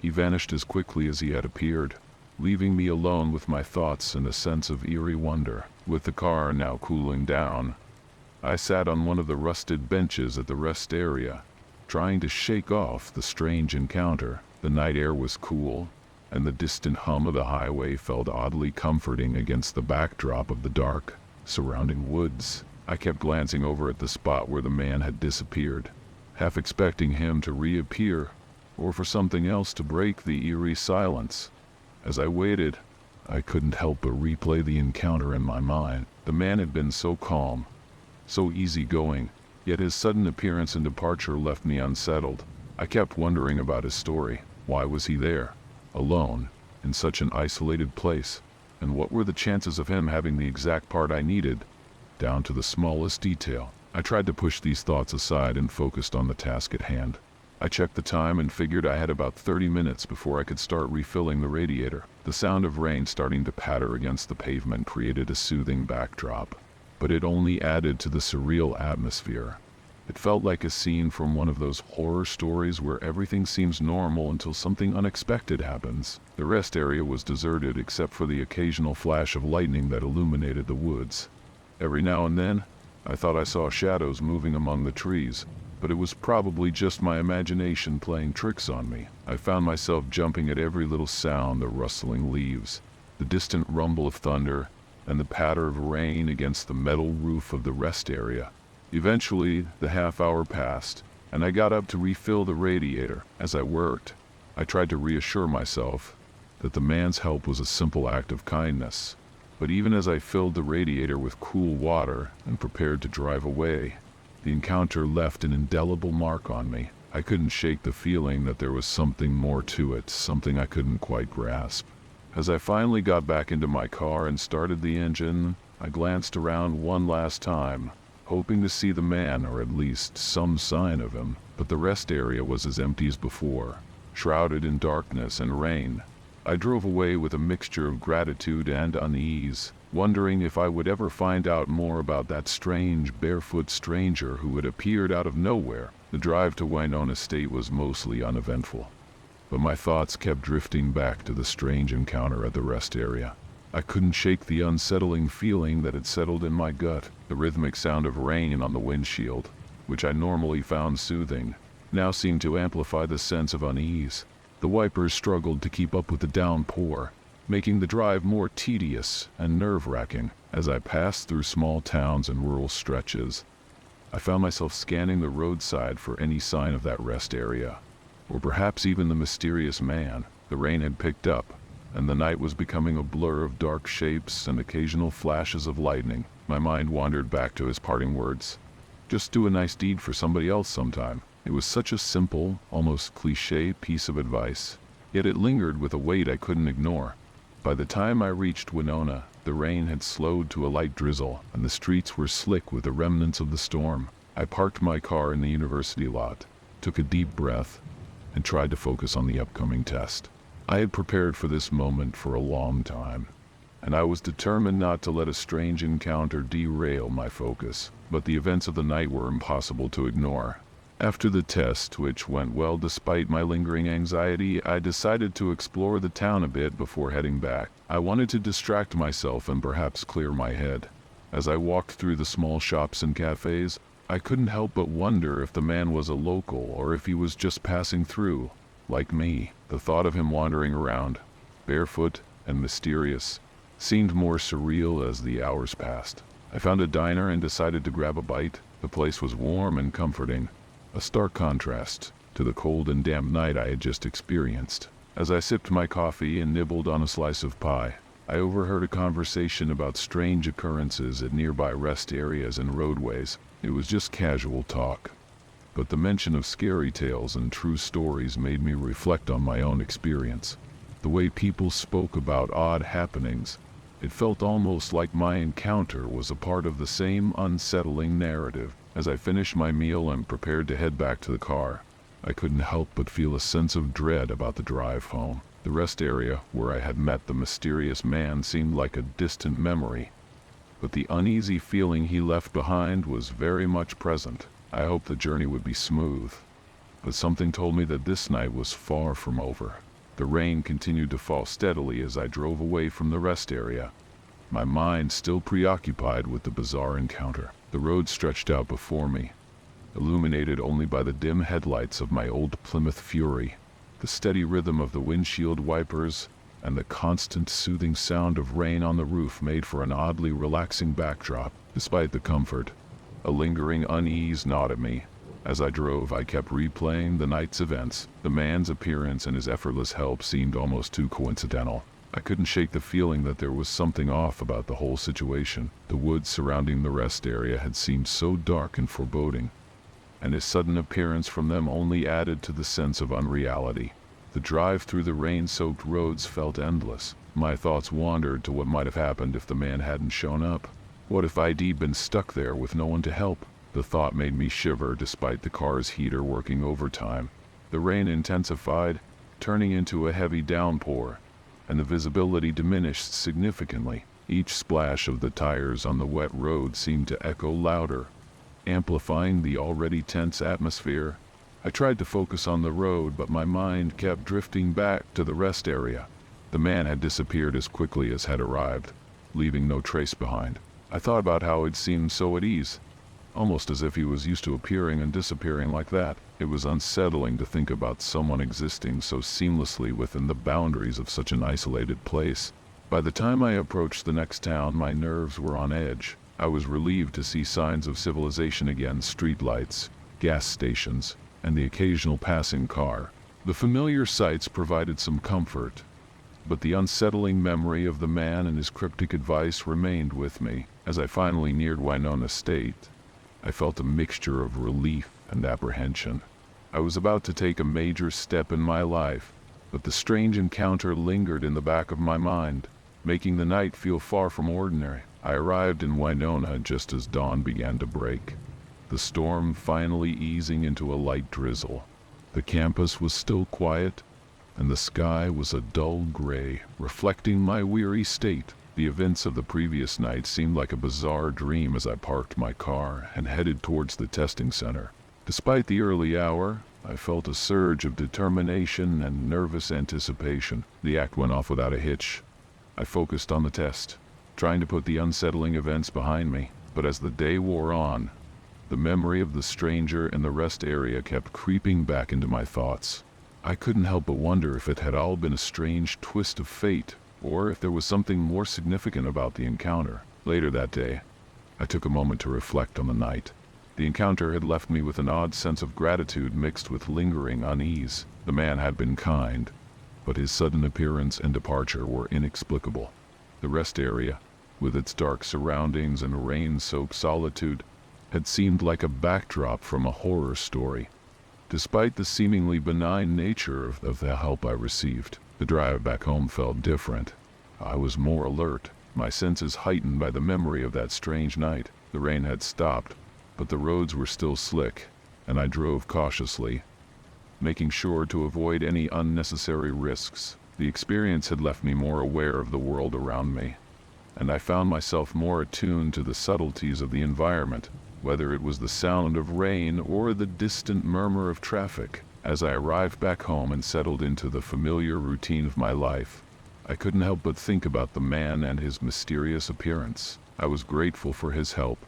He vanished as quickly as he had appeared, leaving me alone with my thoughts and a sense of eerie wonder. With the car now cooling down, I sat on one of the rusted benches at the rest area, trying to shake off the strange encounter. The night air was cool, and the distant hum of the highway felt oddly comforting against the backdrop of the dark, surrounding woods. I kept glancing over at the spot where the man had disappeared, half expecting him to reappear, or for something else to break the eerie silence. As I waited, I couldn't help but replay the encounter in my mind. The man had been so calm, so easygoing, yet his sudden appearance and departure left me unsettled. I kept wondering about his story. Why was he there, alone, in such an isolated place? And what were the chances of him having the exact part I needed, down to the smallest detail? I tried to push these thoughts aside and focused on the task at hand. I checked the time and figured I had about 30 minutes before I could start refilling the radiator. The sound of rain starting to patter against the pavement created a soothing backdrop, but it only added to the surreal atmosphere. It felt like a scene from one of those horror stories where everything seems normal until something unexpected happens. The rest area was deserted except for the occasional flash of lightning that illuminated the woods. Every now and then, I thought I saw shadows moving among the trees, but it was probably just my imagination playing tricks on me. I found myself jumping at every little sound: the rustling leaves, the distant rumble of thunder, and the patter of rain against the metal roof of the rest area. Eventually, the half hour passed, and I got up to refill the radiator. As I worked, I tried to reassure myself that the man's help was a simple act of kindness. But even as I filled the radiator with cool water and prepared to drive away, the encounter left an indelible mark on me. I couldn't shake the feeling that there was something more to it, something I couldn't quite grasp. As I finally got back into my car and started the engine, I glanced around one last time, hoping to see the man or at least some sign of him, but the rest area was as empty as before, shrouded in darkness and rain. I drove away with a mixture of gratitude and unease, wondering if I would ever find out more about that strange barefoot stranger who had appeared out of nowhere. The drive to Winona State was mostly uneventful, but my thoughts kept drifting back to the strange encounter at the rest area. I couldn't shake the unsettling feeling that had settled in my gut. The rhythmic sound of rain on the windshield, which I normally found soothing, now seemed to amplify the sense of unease. The wipers struggled to keep up with the downpour, making the drive more tedious and nerve-wracking. As I passed through small towns and rural stretches, I found myself scanning the roadside for any sign of that rest area, or perhaps even the mysterious man. The rain had picked up, and the night was becoming a blur of dark shapes and occasional flashes of lightning. My mind wandered back to his parting words. Just do a nice deed for somebody else sometime. It was such a simple, almost cliché piece of advice, yet it lingered with a weight I couldn't ignore. By the time I reached Winona, the rain had slowed to a light drizzle, and the streets were slick with the remnants of the storm. I parked my car in the university lot, took a deep breath, and tried to focus on the upcoming test. I had prepared for this moment for a long time, and I was determined not to let a strange encounter derail my focus. But the events of the night were impossible to ignore. After the test, which went well despite my lingering anxiety, I decided to explore the town a bit before heading back. I wanted to distract myself and perhaps clear my head. As I walked through the small shops and cafes, I couldn't help but wonder if the man was a local or if he was just passing through, like me. The thought of him wandering around, barefoot and mysterious, seemed more surreal as the hours passed. I found a diner and decided to grab a bite. The place was warm and comforting, a stark contrast to the cold and damp night I had just experienced. As I sipped my coffee and nibbled on a slice of pie, I overheard a conversation about strange occurrences at nearby rest areas and roadways. It was just casual talk, but the mention of scary tales and true stories made me reflect on my own experience. The way people spoke about odd happenings, it felt almost like my encounter was a part of the same unsettling narrative. As I finished my meal and prepared to head back to the car, I couldn't help but feel a sense of dread about the drive home. The rest area where I had met the mysterious man seemed like a distant memory, but the uneasy feeling he left behind was very much present. I hoped the journey would be smooth, but something told me that this night was far from over. The rain continued to fall steadily as I drove away from the rest area, my mind still preoccupied with the bizarre encounter. The road stretched out before me, illuminated only by the dim headlights of my old Plymouth Fury. The steady rhythm of the windshield wipers and the constant soothing sound of rain on the roof made for an oddly relaxing backdrop. Despite the comfort, a lingering unease gnawed at me. As I drove, I kept replaying the night's events. The man's appearance and his effortless help seemed almost too coincidental. I couldn't shake the feeling that there was something off about the whole situation. The woods surrounding the rest area had seemed so dark and foreboding, and his sudden appearance from them only added to the sense of unreality. The drive through the rain-soaked roads felt endless. My thoughts wandered to what might have happened if the man hadn't shown up. What if I'd been stuck there with no one to help? The thought made me shiver despite the car's heater working overtime. The rain intensified, turning into a heavy downpour, and the visibility diminished significantly. Each splash of the tires on the wet road seemed to echo louder, amplifying the already tense atmosphere. I tried to focus on the road, but my mind kept drifting back to the rest area. The man had disappeared as quickly as had arrived, leaving no trace behind. I thought about how it seemed so at ease, almost as if he was used to appearing and disappearing like that. It was unsettling to think about someone existing so seamlessly within the boundaries of such an isolated place. By the time I approached the next town, my nerves were on edge. I was relieved to see signs of civilization again: streetlights, gas stations, and the occasional passing car. The familiar sights provided some comfort, but the unsettling memory of the man and his cryptic advice remained with me. As I finally neared Winona State, I felt a mixture of relief and apprehension. I was about to take a major step in my life, but the strange encounter lingered in the back of my mind, making the night feel far from ordinary. I arrived in Winona just as dawn began to break, the storm finally easing into a light drizzle. The campus was still quiet, and the sky was a dull gray, reflecting my weary state. The events of the previous night seemed like a bizarre dream as I parked my car and headed towards the testing center. Despite the early hour, I felt a surge of determination and nervous anticipation. The act went off without a hitch. I focused on the test, trying to put the unsettling events behind me. But as the day wore on, the memory of the stranger in the rest area kept creeping back into my thoughts. I couldn't help but wonder if it had all been a strange twist of fate, or if there was something more significant about the encounter. Later that day, I took a moment to reflect on the night. The encounter had left me with an odd sense of gratitude mixed with lingering unease. The man had been kind, but his sudden appearance and departure were inexplicable. The rest area, with its dark surroundings and rain-soaked solitude, had seemed like a backdrop from a horror story. Despite the seemingly benign nature of the help I received, the drive back home felt different. I was more alert, my senses heightened by the memory of that strange night. The rain had stopped, but the roads were still slick, and I drove cautiously, making sure to avoid any unnecessary risks. The experience had left me more aware of the world around me, and I found myself more attuned to the subtleties of the environment, whether it was the sound of rain or the distant murmur of traffic. As I arrived back home and settled into the familiar routine of my life, I couldn't help but think about the man and his mysterious appearance. I was grateful for his help,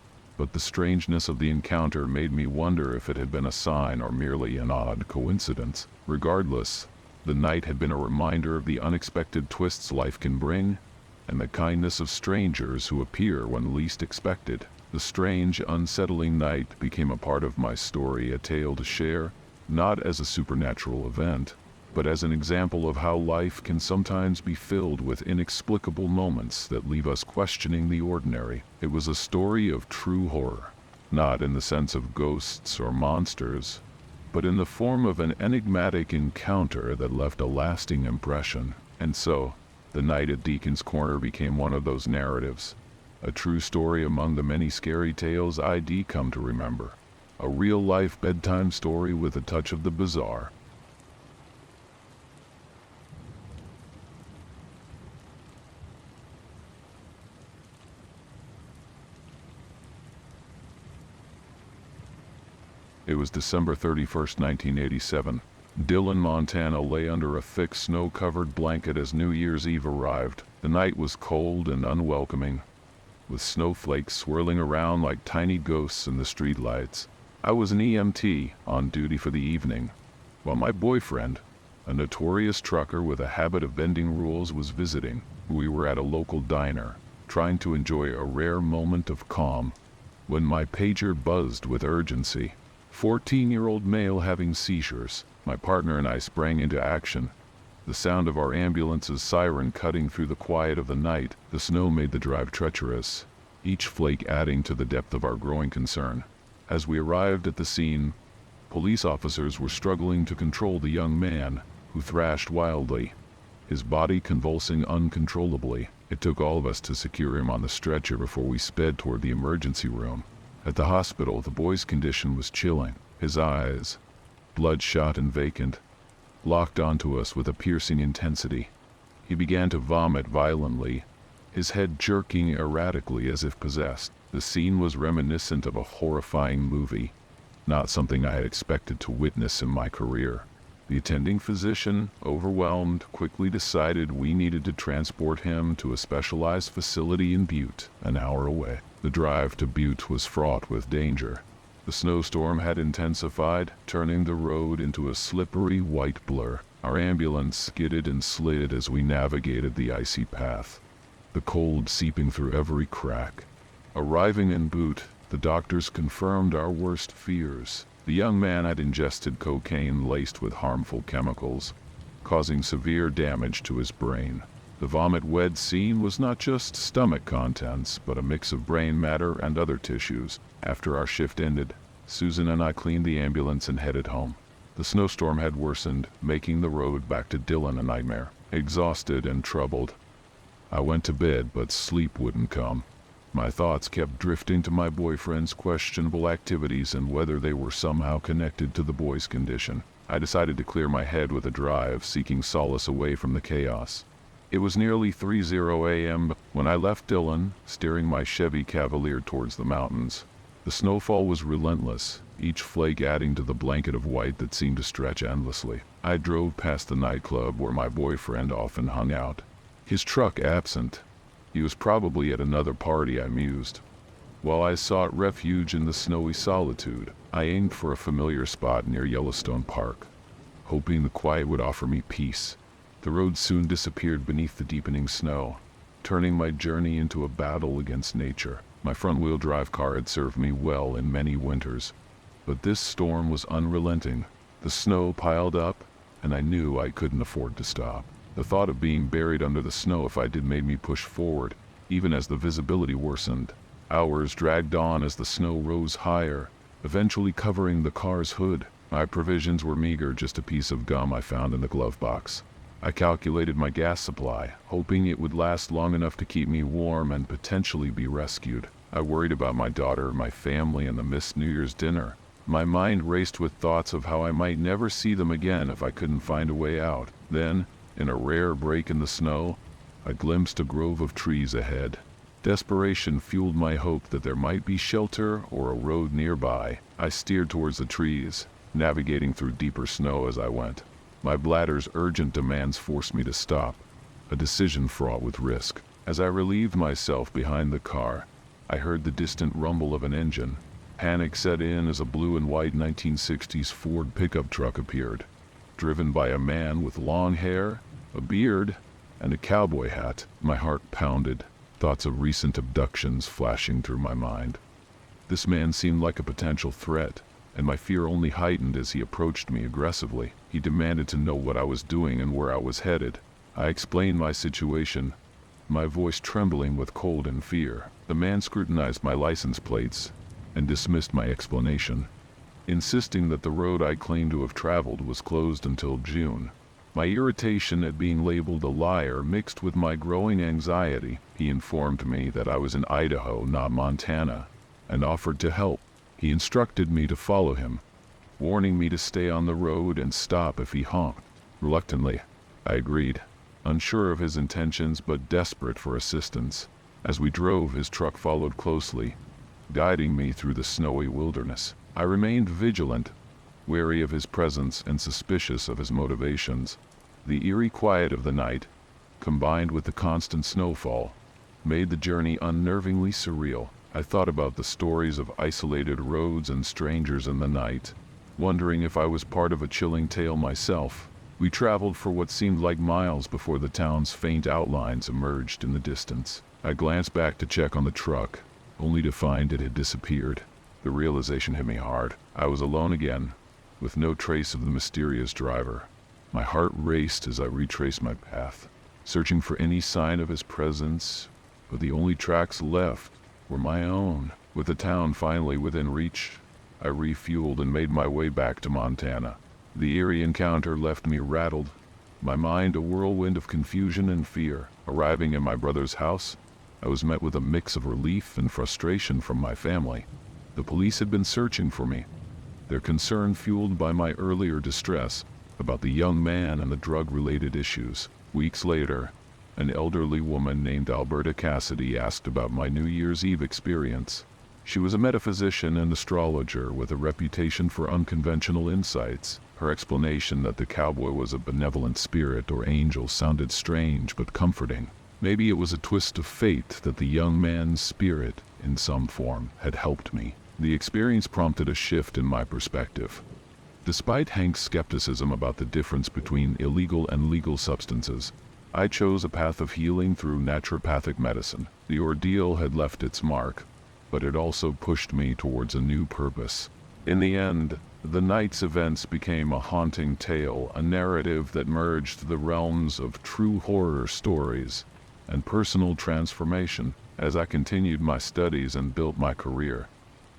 but the strangeness of the encounter made me wonder if it had been a sign or merely an odd coincidence. Regardless, the night had been a reminder of the unexpected twists life can bring, and the kindness of strangers who appear when least expected. The strange, unsettling night became a part of my story, a tale to share, not as a supernatural event, but as an example of how life can sometimes be filled with inexplicable moments that leave us questioning the ordinary. It was a story of true horror, not in the sense of ghosts or monsters, but in the form of an enigmatic encounter that left a lasting impression. And so, the night at Deacon's Corner became one of those narratives, a true story among the many scary tales I'd come to remember. A real-life bedtime story with a touch of the bizarre. It was December 31st, 1987. Dillon, Montana lay under a thick snow-covered blanket as New Year's Eve arrived. The night was cold and unwelcoming, with snowflakes swirling around like tiny ghosts in the streetlights. I was an EMT on duty for the evening, while my boyfriend, a notorious trucker with a habit of bending rules, was visiting. We were at a local diner, trying to enjoy a rare moment of calm, when my pager buzzed with urgency. 14-year-old male having seizures. My partner and I sprang into action, the sound of our ambulance's siren cutting through the quiet of the night. The snow made the drive treacherous, each flake adding to the depth of our growing concern. As we arrived at the scene, police officers were struggling to control the young man, who thrashed wildly, his body convulsing uncontrollably. It took all of us to secure him on the stretcher before we sped toward the emergency room. At the hospital, the boy's condition was chilling. His eyes, bloodshot and vacant, locked onto us with a piercing intensity. He began to vomit violently, his head jerking erratically as if possessed. The scene was reminiscent of a horrifying movie, not something I had expected to witness in my career. The attending physician, overwhelmed, quickly decided we needed to transport him to a specialized facility in Butte, an hour away. The drive to Butte was fraught with danger. The snowstorm had intensified, turning the road into a slippery white blur. Our ambulance skidded and slid as we navigated the icy path, the cold seeping through every crack. Arriving in Butte, the doctors confirmed our worst fears. The young man had ingested cocaine laced with harmful chemicals, causing severe damage to his brain. The vomit-wed scene was not just stomach contents, but a mix of brain matter and other tissues. After our shift ended, Susan and I cleaned the ambulance and headed home. The snowstorm had worsened, making the road back to Dillon a nightmare. Exhausted and troubled, I went to bed, but sleep wouldn't come. My thoughts kept drifting to my boyfriend's questionable activities and whether they were somehow connected to the boy's condition. I decided to clear my head with a drive, seeking solace away from the chaos. It was nearly 3:00 a.m. when I left Dillon, steering my Chevy Cavalier towards the mountains. The snowfall was relentless, each flake adding to the blanket of white that seemed to stretch endlessly. I drove past the nightclub where my boyfriend often hung out, his truck absent. He was probably at another party, I mused. While I sought refuge in the snowy solitude, I aimed for a familiar spot near Yellowstone Park, hoping the quiet would offer me peace. The road soon disappeared beneath the deepening snow, turning my journey into a battle against nature. My front-wheel drive car had served me well in many winters, but this storm was unrelenting. The snow piled up, and I knew I couldn't afford to stop. The thought of being buried under the snow if I did made me push forward, even as the visibility worsened. Hours dragged on as the snow rose higher, eventually covering the car's hood. My provisions were meager, just a piece of gum I found in the glove box. I calculated my gas supply, hoping it would last long enough to keep me warm and potentially be rescued. I worried about my daughter, my family, and the missed New Year's dinner. My mind raced with thoughts of how I might never see them again if I couldn't find a way out. Then, in a rare break in the snow, I glimpsed a grove of trees ahead. Desperation fueled my hope that there might be shelter or a road nearby. I steered towards the trees, navigating through deeper snow as I went. My bladder's urgent demands forced me to stop, a decision fraught with risk. As I relieved myself behind the car, I heard the distant rumble of an engine. Panic set in as a blue and white 1960s Ford pickup truck appeared, driven by a man with long hair, a beard, and a cowboy hat. My heart pounded, thoughts of recent abductions flashing through my mind. This man seemed like a potential threat, and my fear only heightened as he approached me aggressively. He demanded to know what I was doing and where I was headed. I explained my situation, my voice trembling with cold and fear. The man scrutinized my license plates and dismissed my explanation, insisting that the road I claimed to have traveled was closed until June. My irritation at being labeled a liar mixed with my growing anxiety. He informed me that I was in Idaho, not Montana, and offered to help. He instructed me to follow him, warning me to stay on the road and stop if he honked. Reluctantly, I agreed, unsure of his intentions but desperate for assistance. As we drove, his truck followed closely, guiding me through the snowy wilderness. I remained vigilant, wary of his presence and suspicious of his motivations. The eerie quiet of the night, combined with the constant snowfall, made the journey unnervingly surreal. I thought about the stories of isolated roads and strangers in the night, wondering if I was part of a chilling tale myself. We traveled for what seemed like miles before the town's faint outlines emerged in the distance. I glanced back to check on the truck, only to find it had disappeared. The realization hit me hard. I was alone again, with no trace of the mysterious driver. My heart raced as I retraced my path, searching for any sign of his presence, but the only tracks left were my own. With the town finally within reach, I refueled and made my way back to Montana. The eerie encounter left me rattled, my mind a whirlwind of confusion and fear. Arriving at my brother's house, I was met with a mix of relief and frustration from my family. The police had been searching for me, their concern fueled by my earlier distress about the young man and the drug-related issues. Weeks later, an elderly woman named Alberta Cassidy asked about my New Year's Eve experience. She was a metaphysician and astrologer with a reputation for unconventional insights. Her explanation that the cowboy was a benevolent spirit or angel sounded strange but comforting. Maybe it was a twist of fate that the young man's spirit, in some form, had helped me. The experience prompted a shift in my perspective. Despite Hank's skepticism about the difference between illegal and legal substances, I chose a path of healing through naturopathic medicine. The ordeal had left its mark, but it also pushed me towards a new purpose. In the end, the night's events became a haunting tale, a narrative that merged the realms of true horror stories and personal transformation. As I continued my studies and built my career,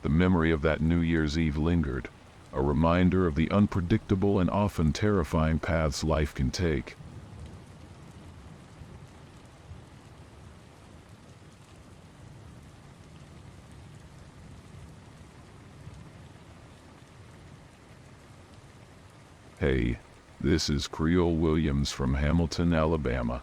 the memory of that New Year's Eve lingered, a reminder of the unpredictable and often terrifying paths life can take. Hey, this is Creole Williams from Hamilton, Alabama.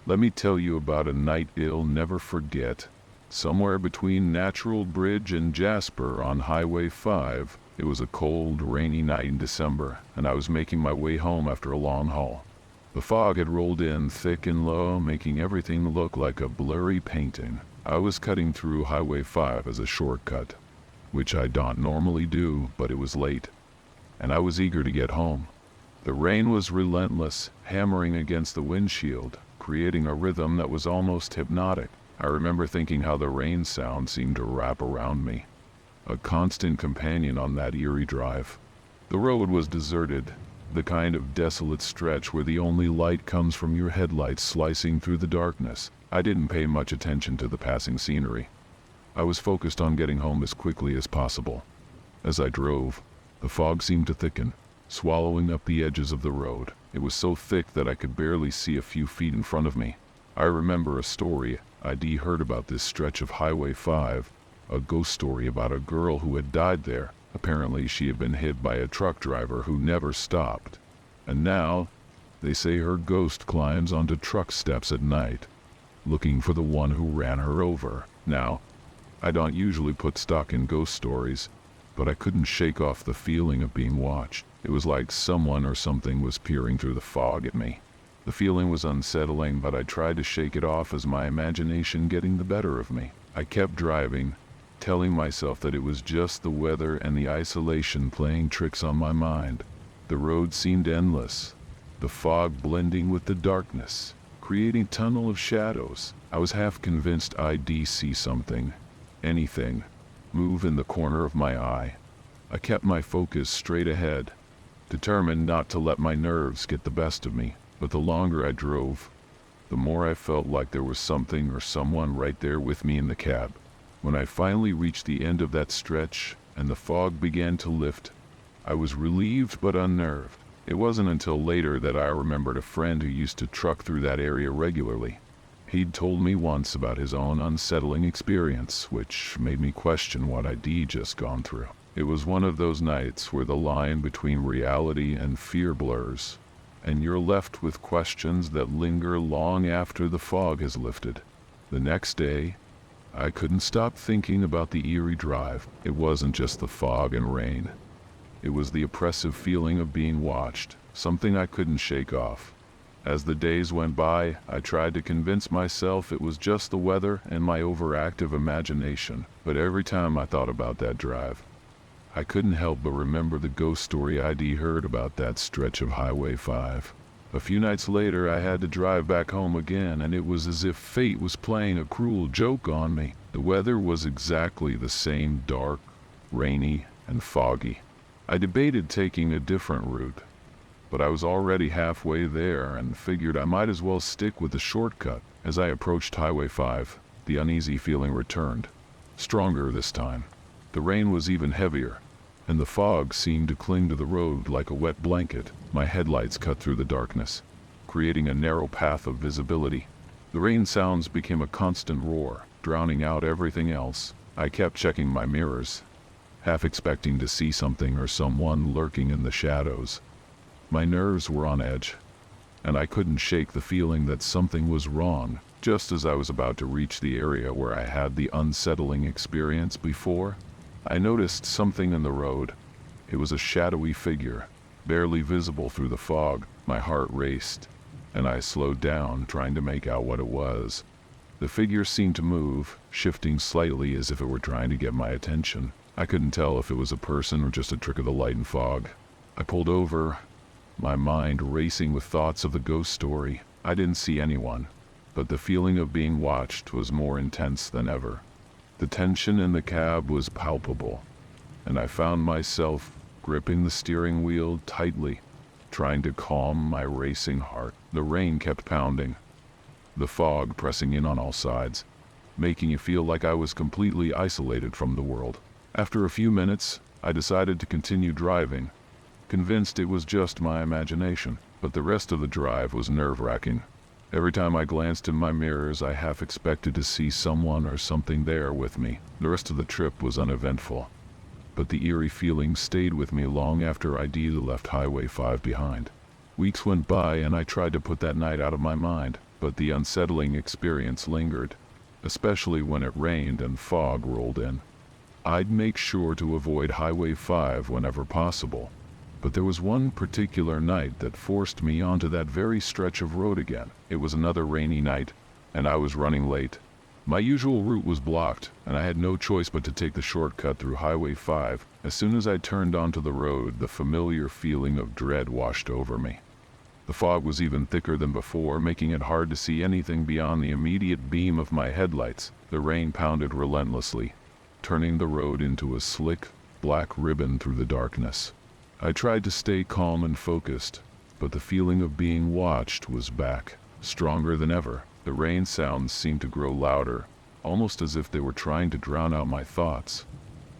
Let me tell you about a night you'll never forget. Somewhere between Natural Bridge and Jasper on Highway 5, it was a cold, rainy night in December, and I was making my way home after a long haul. The fog had rolled in thick and low, making everything look like a blurry painting. I was cutting through Highway 5 as a shortcut, which I don't normally do, but it was late, and I was eager to get home. The rain was relentless, hammering against the windshield, creating a rhythm that was almost hypnotic. I remember thinking how the rain sound seemed to wrap around me, a constant companion on that eerie drive. The road was deserted, the kind of desolate stretch where the only light comes from your headlights slicing through the darkness. I didn't pay much attention to the passing scenery. I was focused on getting home as quickly as possible. As I drove, the fog seemed to thicken, swallowing up the edges of the road. It was so thick that I could barely see a few feet in front of me. I remember a story I'd heard about this stretch of Highway 5, a ghost story about a girl who had died there. Apparently she had been hit by a truck driver who never stopped. And now, they say her ghost climbs onto truck steps at night, looking for the one who ran her over. Now, I don't usually put stock in ghost stories, but I couldn't shake off the feeling of being watched. It was like someone or something was peering through the fog at me. The feeling was unsettling, but I tried to shake it off as my imagination getting the better of me. I kept driving, telling myself that it was just the weather and the isolation playing tricks on my mind. The road seemed endless, the fog blending with the darkness, creating a tunnel of shadows. I was half convinced I'd see something, anything, move in the corner of my eye. I kept my focus straight ahead, determined not to let my nerves get the best of me. But the longer I drove, the more I felt like there was something or someone right there with me in the cab. When I finally reached the end of that stretch and the fog began to lift, I was relieved but unnerved. It wasn't until later that I remembered a friend who used to truck through that area regularly. He'd told me once about his own unsettling experience, which made me question what I'd just gone through. It was one of those nights where the line between reality and fear blurs, and you're left with questions that linger long after the fog has lifted. The next day, I couldn't stop thinking about the eerie drive. It wasn't just the fog and rain. It was the oppressive feeling of being watched, something I couldn't shake off. As the days went by, I tried to convince myself it was just the weather and my overactive imagination, but every time I thought about that drive, I couldn't help but remember the ghost story I'd heard about that stretch of Highway 5. A few nights later, I had to drive back home again, and it was as if fate was playing a cruel joke on me. The weather was exactly the same, dark, rainy, and foggy. I debated taking a different route, but I was already halfway there and figured I might as well stick with the shortcut. As I approached Highway 5, the uneasy feeling returned, stronger this time. The rain was even heavier, and the fog seemed to cling to the road like a wet blanket. My headlights cut through the darkness, creating a narrow path of visibility. The rain sounds became a constant roar, drowning out everything else. I kept checking my mirrors, half expecting to see something or someone lurking in the shadows. My nerves were on edge, and I couldn't shake the feeling that something was wrong. Just as I was about to reach the area where I had the unsettling experience before, I noticed something in the road. It was a shadowy figure, barely visible through the fog. My heart raced, and I slowed down, trying to make out what it was. The figure seemed to move, shifting slightly as if it were trying to get my attention. I couldn't tell if it was a person or just a trick of the light and fog. I pulled over, my mind racing with thoughts of the ghost story. I didn't see anyone, but the feeling of being watched was more intense than ever. The tension in the cab was palpable, and I found myself gripping the steering wheel tightly, trying to calm my racing heart. The rain kept pounding, the fog pressing in on all sides, making it feel like I was completely isolated from the world. After a few minutes, I decided to continue driving, convinced it was just my imagination, but the rest of the drive was nerve-wracking. Every time I glanced in my mirrors, I half expected to see someone or something there with me. The rest of the trip was uneventful, but the eerie feeling stayed with me long after I'd left Highway 5 behind. Weeks went by and I tried to put that night out of my mind, but the unsettling experience lingered, especially when it rained and fog rolled in. I'd make sure to avoid Highway 5 whenever possible, but there was one particular night that forced me onto that very stretch of road again. It was another rainy night, and I was running late. My usual route was blocked, and I had no choice but to take the shortcut through Highway 5. As soon as I turned onto the road, the familiar feeling of dread washed over me. The fog was even thicker than before, making it hard to see anything beyond the immediate beam of my headlights. The rain pounded relentlessly, turning the road into a slick, black ribbon through the darkness. I tried to stay calm and focused, but the feeling of being watched was back, stronger than ever. The rain sounds seemed to grow louder, almost as if they were trying to drown out my thoughts.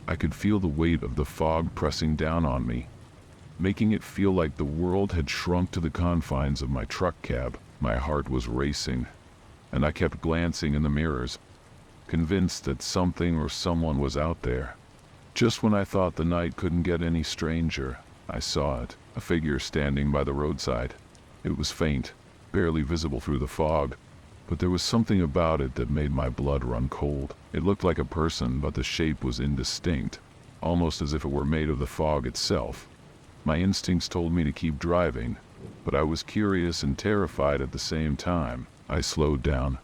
I could feel the weight of the fog pressing down on me, making it feel like the world had shrunk to the confines of my truck cab. My heart was racing, and I kept glancing in the mirrors, convinced that something or someone was out there. Just when I thought the night couldn't get any stranger, I saw it, a figure standing by the roadside. It was faint, barely visible through the fog, but there was something about it that made my blood run cold. It looked like a person, but the shape was indistinct, almost as if it were made of the fog itself. My instincts told me to keep driving, but I was curious and terrified at the same time. I slowed down,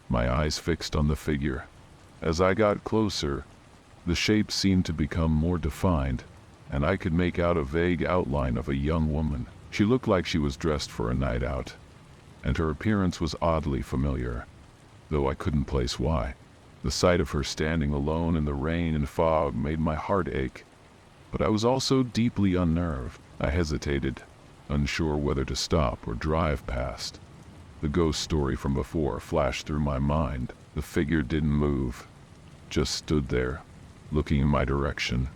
my eyes fixed on the figure. As I got closer, the shape seemed to become more defined, and I could make out a vague outline of a young woman. She looked like she was dressed for a night out, and her appearance was oddly familiar, though I couldn't place why. The sight of her standing alone in the rain and fog made my heart ache, but I was also deeply unnerved. I hesitated, unsure whether to stop or drive past. The ghost story from before flashed through my mind. The figure didn't move, just stood there, looking in my direction.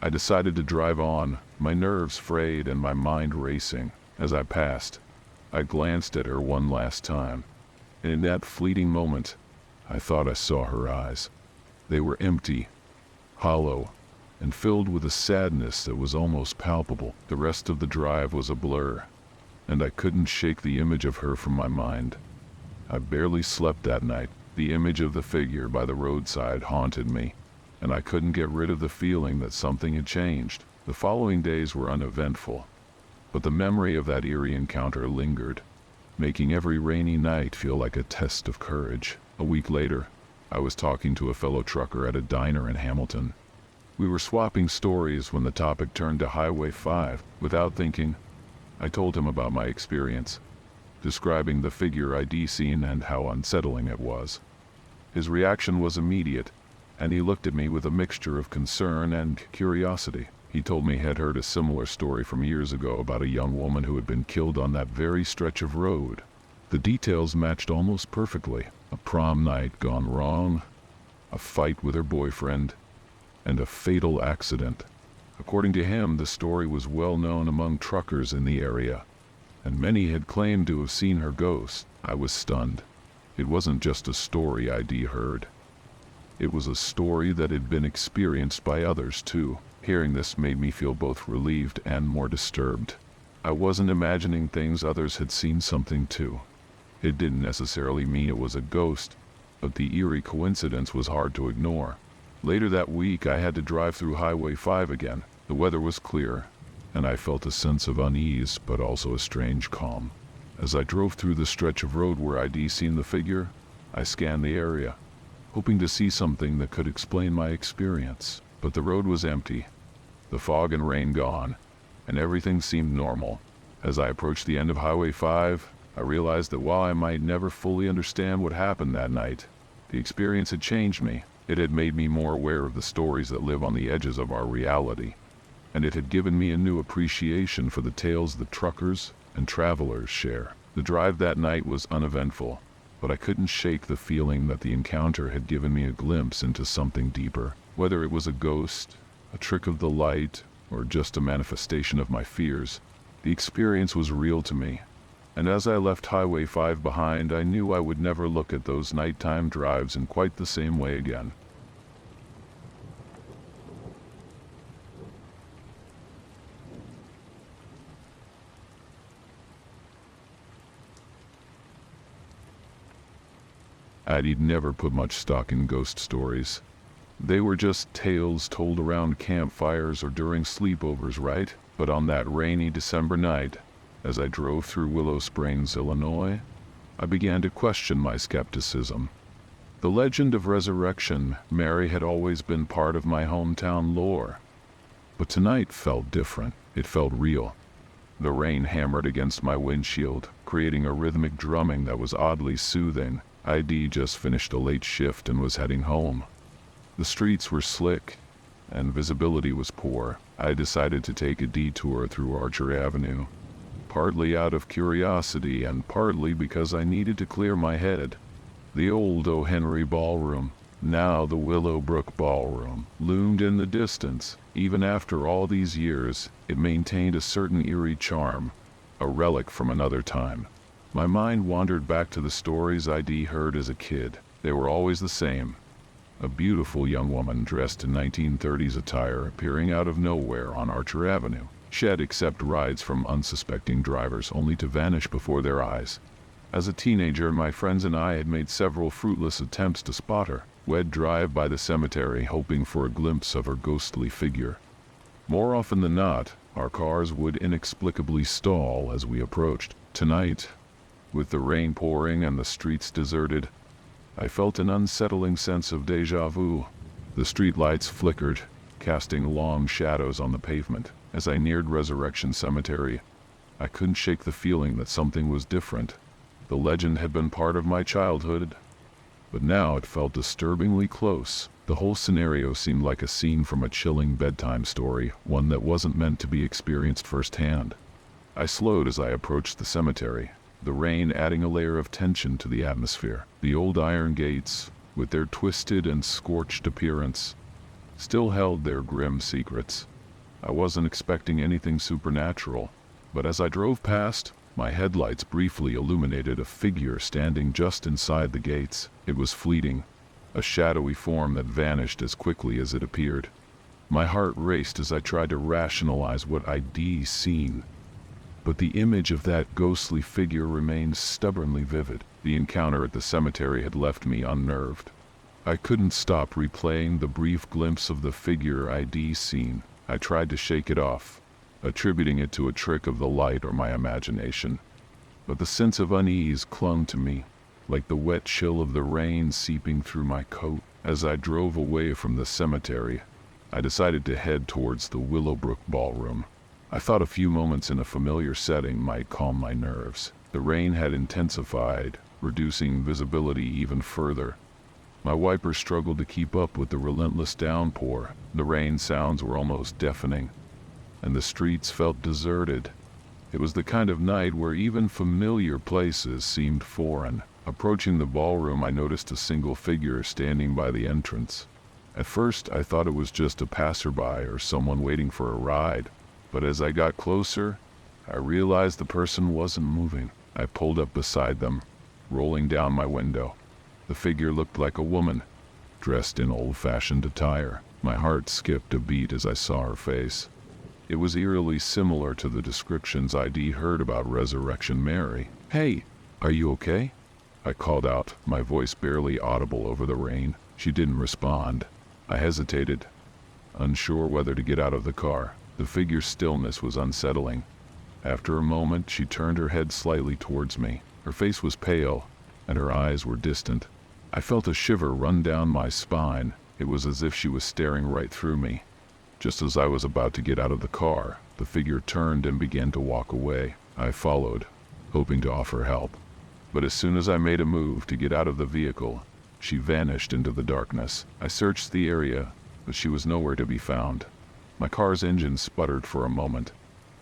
I decided to drive on, my nerves frayed and my mind racing. As I passed, I glanced at her one last time, and in that fleeting moment, I thought I saw her eyes. They were empty, hollow, and filled with a sadness that was almost palpable. The rest of the drive was a blur, and I couldn't shake the image of her from my mind. I barely slept that night. The image of the figure by the roadside haunted me, and I couldn't get rid of the feeling that something had changed. The following days were uneventful, but the memory of that eerie encounter lingered, making every rainy night feel like a test of courage. A week later, I was talking to a fellow trucker at a diner in Hamilton. We were swapping stories when the topic turned to Highway 5. Without thinking, I told him about my experience, describing the figure I'd seen and how unsettling it was. His reaction was immediate, and he looked at me with a mixture of concern and curiosity. He told me he had heard a similar story from years ago about a young woman who had been killed on that very stretch of road. The details matched almost perfectly. A prom night gone wrong, a fight with her boyfriend, and a fatal accident. According to him, the story was well known among truckers in the area, and many had claimed to have seen her ghost. I was stunned. It wasn't just a story I'd heard. It was a story that had been experienced by others too. Hearing this made me feel both relieved and more disturbed. I wasn't imagining things, others had seen something too. It didn't necessarily mean it was a ghost, but the eerie coincidence was hard to ignore. Later that week, I had to drive through Highway 5 again. The weather was clear, and I felt a sense of unease, but also a strange calm. As I drove through the stretch of road where I'd seen the figure, I scanned the area, hoping to see something that could explain my experience. But the road was empty, the fog and rain gone, and everything seemed normal. As I approached the end of Highway 5, I realized that while I might never fully understand what happened that night, the experience had changed me. It had made me more aware of the stories that live on the edges of our reality, and it had given me a new appreciation for the tales that truckers and travelers share. The drive that night was uneventful, but I couldn't shake the feeling that the encounter had given me a glimpse into something deeper. Whether it was a ghost, a trick of the light, or just a manifestation of my fears, the experience was real to me. And as I left Highway 5 behind, I knew I would never look at those nighttime drives in quite the same way again. I'd never put much stock in ghost stories. They were just tales told around campfires or during sleepovers, right? But on that rainy December night, as I drove through Willow Springs, Illinois, I began to question my skepticism. The legend of resurrection Mary had always been part of my hometown lore, but tonight felt different. It felt real. The rain hammered against my windshield, creating a rhythmic drumming that was oddly soothing. I'd just finished a late shift and was heading home. The streets were slick, and visibility was poor. I decided to take a detour through Archer Avenue, partly out of curiosity and partly because I needed to clear my head. The old O. Henry Ballroom, now the Willowbrook Ballroom, loomed in the distance. Even after all these years, it maintained a certain eerie charm, a relic from another time. My mind wandered back to the stories I'd heard as a kid. They were always the same. A beautiful young woman dressed in 1930s attire appearing out of nowhere on Archer Avenue. She'd accept rides from unsuspecting drivers only to vanish before their eyes. As a teenager, my friends and I had made several fruitless attempts to spot her. We'd drive by the cemetery hoping for a glimpse of her ghostly figure. More often than not, our cars would inexplicably stall as we approached. Tonight, with the rain pouring and the streets deserted, I felt an unsettling sense of déjà vu. The streetlights flickered, casting long shadows on the pavement. As I neared Resurrection Cemetery, I couldn't shake the feeling that something was different. The legend had been part of my childhood, but now it felt disturbingly close. The whole scenario seemed like a scene from a chilling bedtime story, one that wasn't meant to be experienced firsthand. I slowed as I approached the cemetery, the rain adding a layer of tension to the atmosphere. The old iron gates, with their twisted and scorched appearance, still held their grim secrets. I wasn't expecting anything supernatural, but as I drove past, my headlights briefly illuminated a figure standing just inside the gates. It was fleeting, a shadowy form that vanished as quickly as it appeared. My heart raced as I tried to rationalize what I'd seen, but the image of that ghostly figure remained stubbornly vivid. The encounter at the cemetery had left me unnerved. I couldn't stop replaying the brief glimpse of the figure I'd seen. I tried to shake it off, attributing it to a trick of the light or my imagination. But the sense of unease clung to me, like the wet chill of the rain seeping through my coat. As I drove away from the cemetery, I decided to head towards the Willowbrook Ballroom. I thought a few moments in a familiar setting might calm my nerves. The rain had intensified, reducing visibility even further. My wipers struggled to keep up with the relentless downpour. The rain sounds were almost deafening, and the streets felt deserted. It was the kind of night where even familiar places seemed foreign. Approaching the ballroom, I noticed a single figure standing by the entrance. At first, I thought it was just a passerby or someone waiting for a ride, but as I got closer, I realized the person wasn't moving. I pulled up beside them, rolling down my window. The figure looked like a woman, dressed in old-fashioned attire. My heart skipped a beat as I saw her face. It was eerily similar to the descriptions I'd heard about Resurrection Mary. "Hey, are you okay?" I called out, my voice barely audible over the rain. She didn't respond. I hesitated, unsure whether to get out of the car. The figure's stillness was unsettling. After a moment, she turned her head slightly towards me. Her face was pale, and her eyes were distant. I felt a shiver run down my spine. It was as if she was staring right through me. Just as I was about to get out of the car, the figure turned and began to walk away. I followed, hoping to offer help. But as soon as I made a move to get out of the vehicle, she vanished into the darkness. I searched the area, but she was nowhere to be found. My car's engine sputtered for a moment,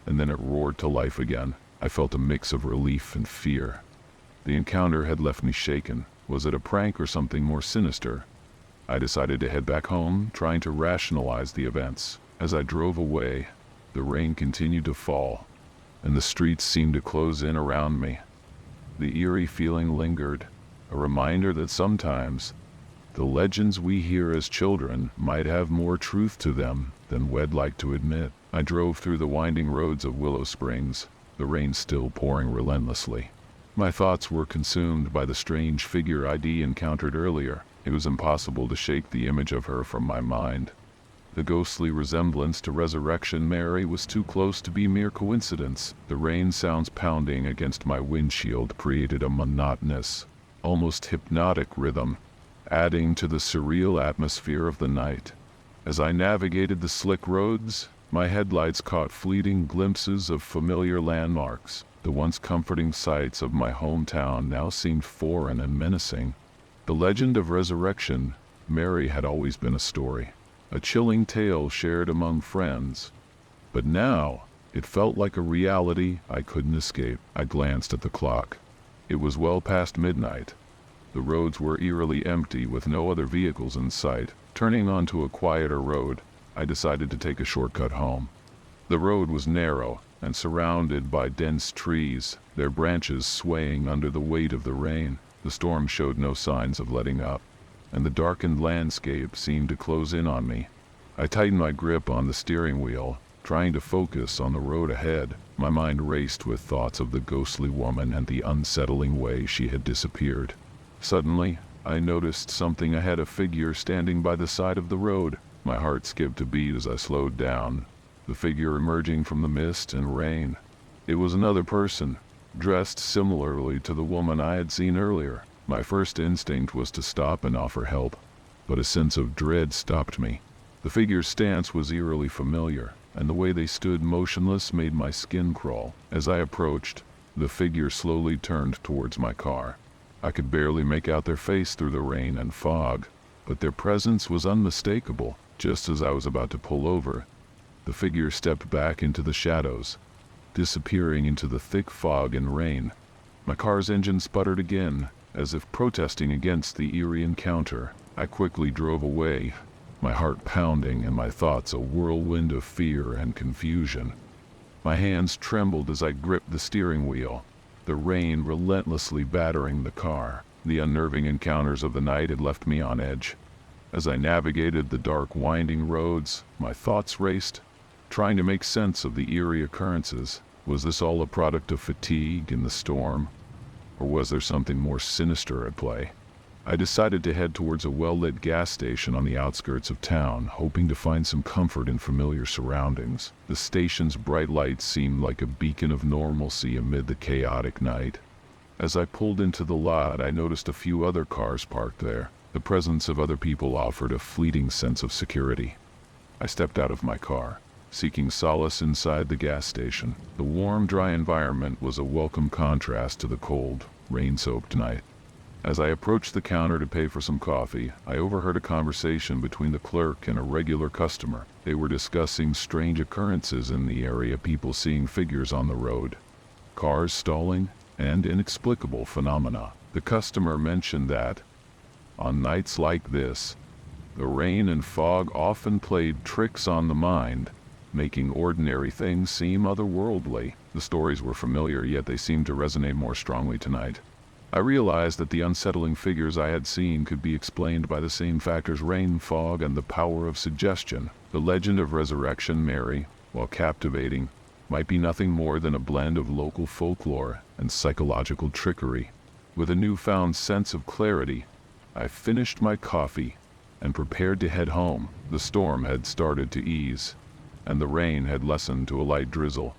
and then it roared to life again. I felt a mix of relief and fear. The encounter had left me shaken. Was it a prank or something more sinister? I decided to head back home, trying to rationalize the events. As I drove away, the rain continued to fall, and the streets seemed to close in around me. The eerie feeling lingered, a reminder that sometimes the legends we hear as children might have more truth to them than we'd like to admit. I drove through the winding roads of Willow Springs, the rain still pouring relentlessly. My thoughts were consumed by the strange figure I'd encountered earlier. It was impossible to shake the image of her from my mind. The ghostly resemblance to Resurrection Mary was too close to be mere coincidence. The rain sounds pounding against my windshield created a monotonous, almost hypnotic rhythm, adding to the surreal atmosphere of the night. As I navigated the slick roads, my headlights caught fleeting glimpses of familiar landmarks. The once comforting sights of my hometown now seemed foreign and menacing. The legend of Resurrection Mary had always been a story, a chilling tale shared among friends. But now, it felt like a reality I couldn't escape. I glanced at the clock. It was well past midnight. The roads were eerily empty with no other vehicles in sight. Turning onto a quieter road, I decided to take a shortcut home. The road was narrow and surrounded by dense trees, their branches swaying under the weight of the rain. The storm showed no signs of letting up, and the darkened landscape seemed to close in on me. I tightened my grip on the steering wheel, trying to focus on the road ahead. My mind raced with thoughts of the ghostly woman and the unsettling way she had disappeared. Suddenly, I noticed something ahead, a figure standing by the side of the road. My heart skipped a beat as I slowed down, the figure emerging from the mist and rain. It was another person, dressed similarly to the woman I had seen earlier. My first instinct was to stop and offer help, but a sense of dread stopped me. The figure's stance was eerily familiar, and the way they stood motionless made my skin crawl. As I approached, the figure slowly turned towards my car. I could barely make out their face through the rain and fog, but their presence was unmistakable. Just as I was about to pull over, the figure stepped back into the shadows, disappearing into the thick fog and rain. My car's engine sputtered again, as if protesting against the eerie encounter. I quickly drove away, my heart pounding and my thoughts a whirlwind of fear and confusion. My hands trembled as I gripped the steering wheel, the rain relentlessly battering the car. The unnerving encounters of the night had left me on edge. As I navigated the dark, winding roads, my thoughts raced, trying to make sense of the eerie occurrences. Was this all a product of fatigue in the storm, or was there something more sinister at play? I decided to head towards a well-lit gas station on the outskirts of town, hoping to find some comfort in familiar surroundings. The station's bright lights seemed like a beacon of normalcy amid the chaotic night. As I pulled into the lot, I noticed a few other cars parked there. The presence of other people offered a fleeting sense of security. I stepped out of my car, seeking solace inside the gas station. The warm, dry environment was a welcome contrast to the cold, rain-soaked night. As I approached the counter to pay for some coffee, I overheard a conversation between the clerk and a regular customer. They were discussing strange occurrences in the area, people seeing figures on the road, cars stalling, and inexplicable phenomena. The customer mentioned that, on nights like this, the rain and fog often played tricks on the mind, making ordinary things seem otherworldly. The stories were familiar, yet they seemed to resonate more strongly tonight. I realized that the unsettling figures I had seen could be explained by the same factors: rain, fog, and the power of suggestion. The legend of Resurrection Mary, while captivating, might be nothing more than a blend of local folklore and psychological trickery. With a newfound sense of clarity, I finished my coffee and prepared to head home. The storm had started to ease, and the rain had lessened to a light drizzle.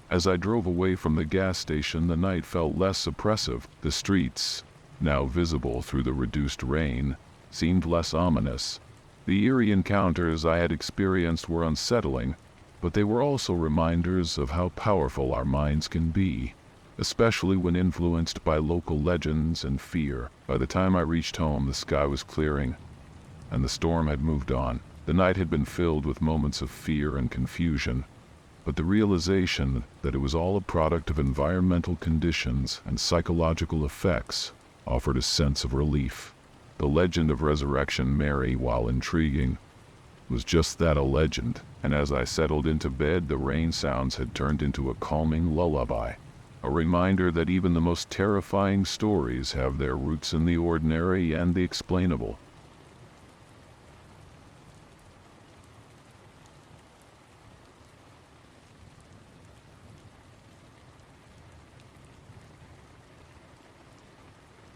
As I drove away from the gas station, the night felt less oppressive. The streets, now visible through the reduced rain, seemed less ominous. The eerie encounters I had experienced were unsettling, but they were also reminders of how powerful our minds can be, especially when influenced by local legends and fear. By the time I reached home, the sky was clearing, and the storm had moved on. The night had been filled with moments of fear and confusion, but the realization that it was all a product of environmental conditions and psychological effects offered a sense of relief. The legend of Resurrection Mary, while intriguing, was just that, a legend, and as I settled into bed, the rain sounds had turned into a calming lullaby, a reminder that even the most terrifying stories have their roots in the ordinary and the explainable.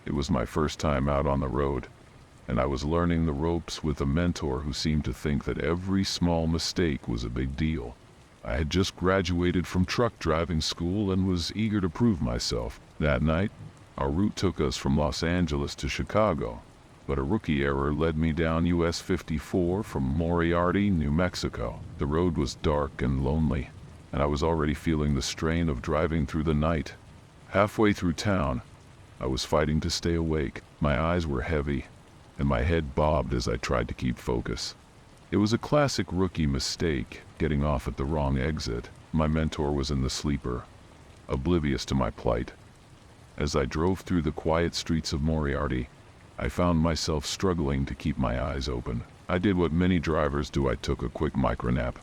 It was my first time out on the road, and I was learning the ropes with a mentor who seemed to think that every small mistake was a big deal. I had just graduated from truck driving school and was eager to prove myself. That night, our route took us from Los Angeles to Chicago, but a rookie error led me down US 54 from Moriarty, New Mexico. The road was dark and lonely, and I was already feeling the strain of driving through the night. Halfway through town, I was fighting to stay awake. My eyes were heavy, and my head bobbed as I tried to keep focus. It was a classic rookie mistake, getting off at the wrong exit. My mentor was in the sleeper, oblivious to my plight. As I drove through the quiet streets of Moriarty, I found myself struggling to keep my eyes open. I did what many drivers do: I took a quick micronap.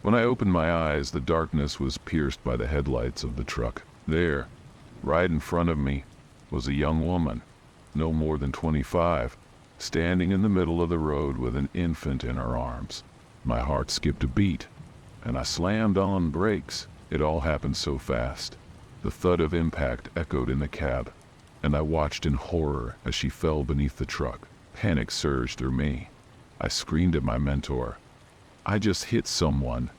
When I opened my eyes, the darkness was pierced by the headlights of the truck. There, right in front of me, was a young woman, no more than 25, standing in the middle of the road with an infant in her arms. My heart skipped a beat, and I slammed on brakes. It all happened so fast. The thud of impact echoed in the cab, and I watched in horror as she fell beneath the truck. Panic surged through me. I screamed at my mentor, "I just hit someone,"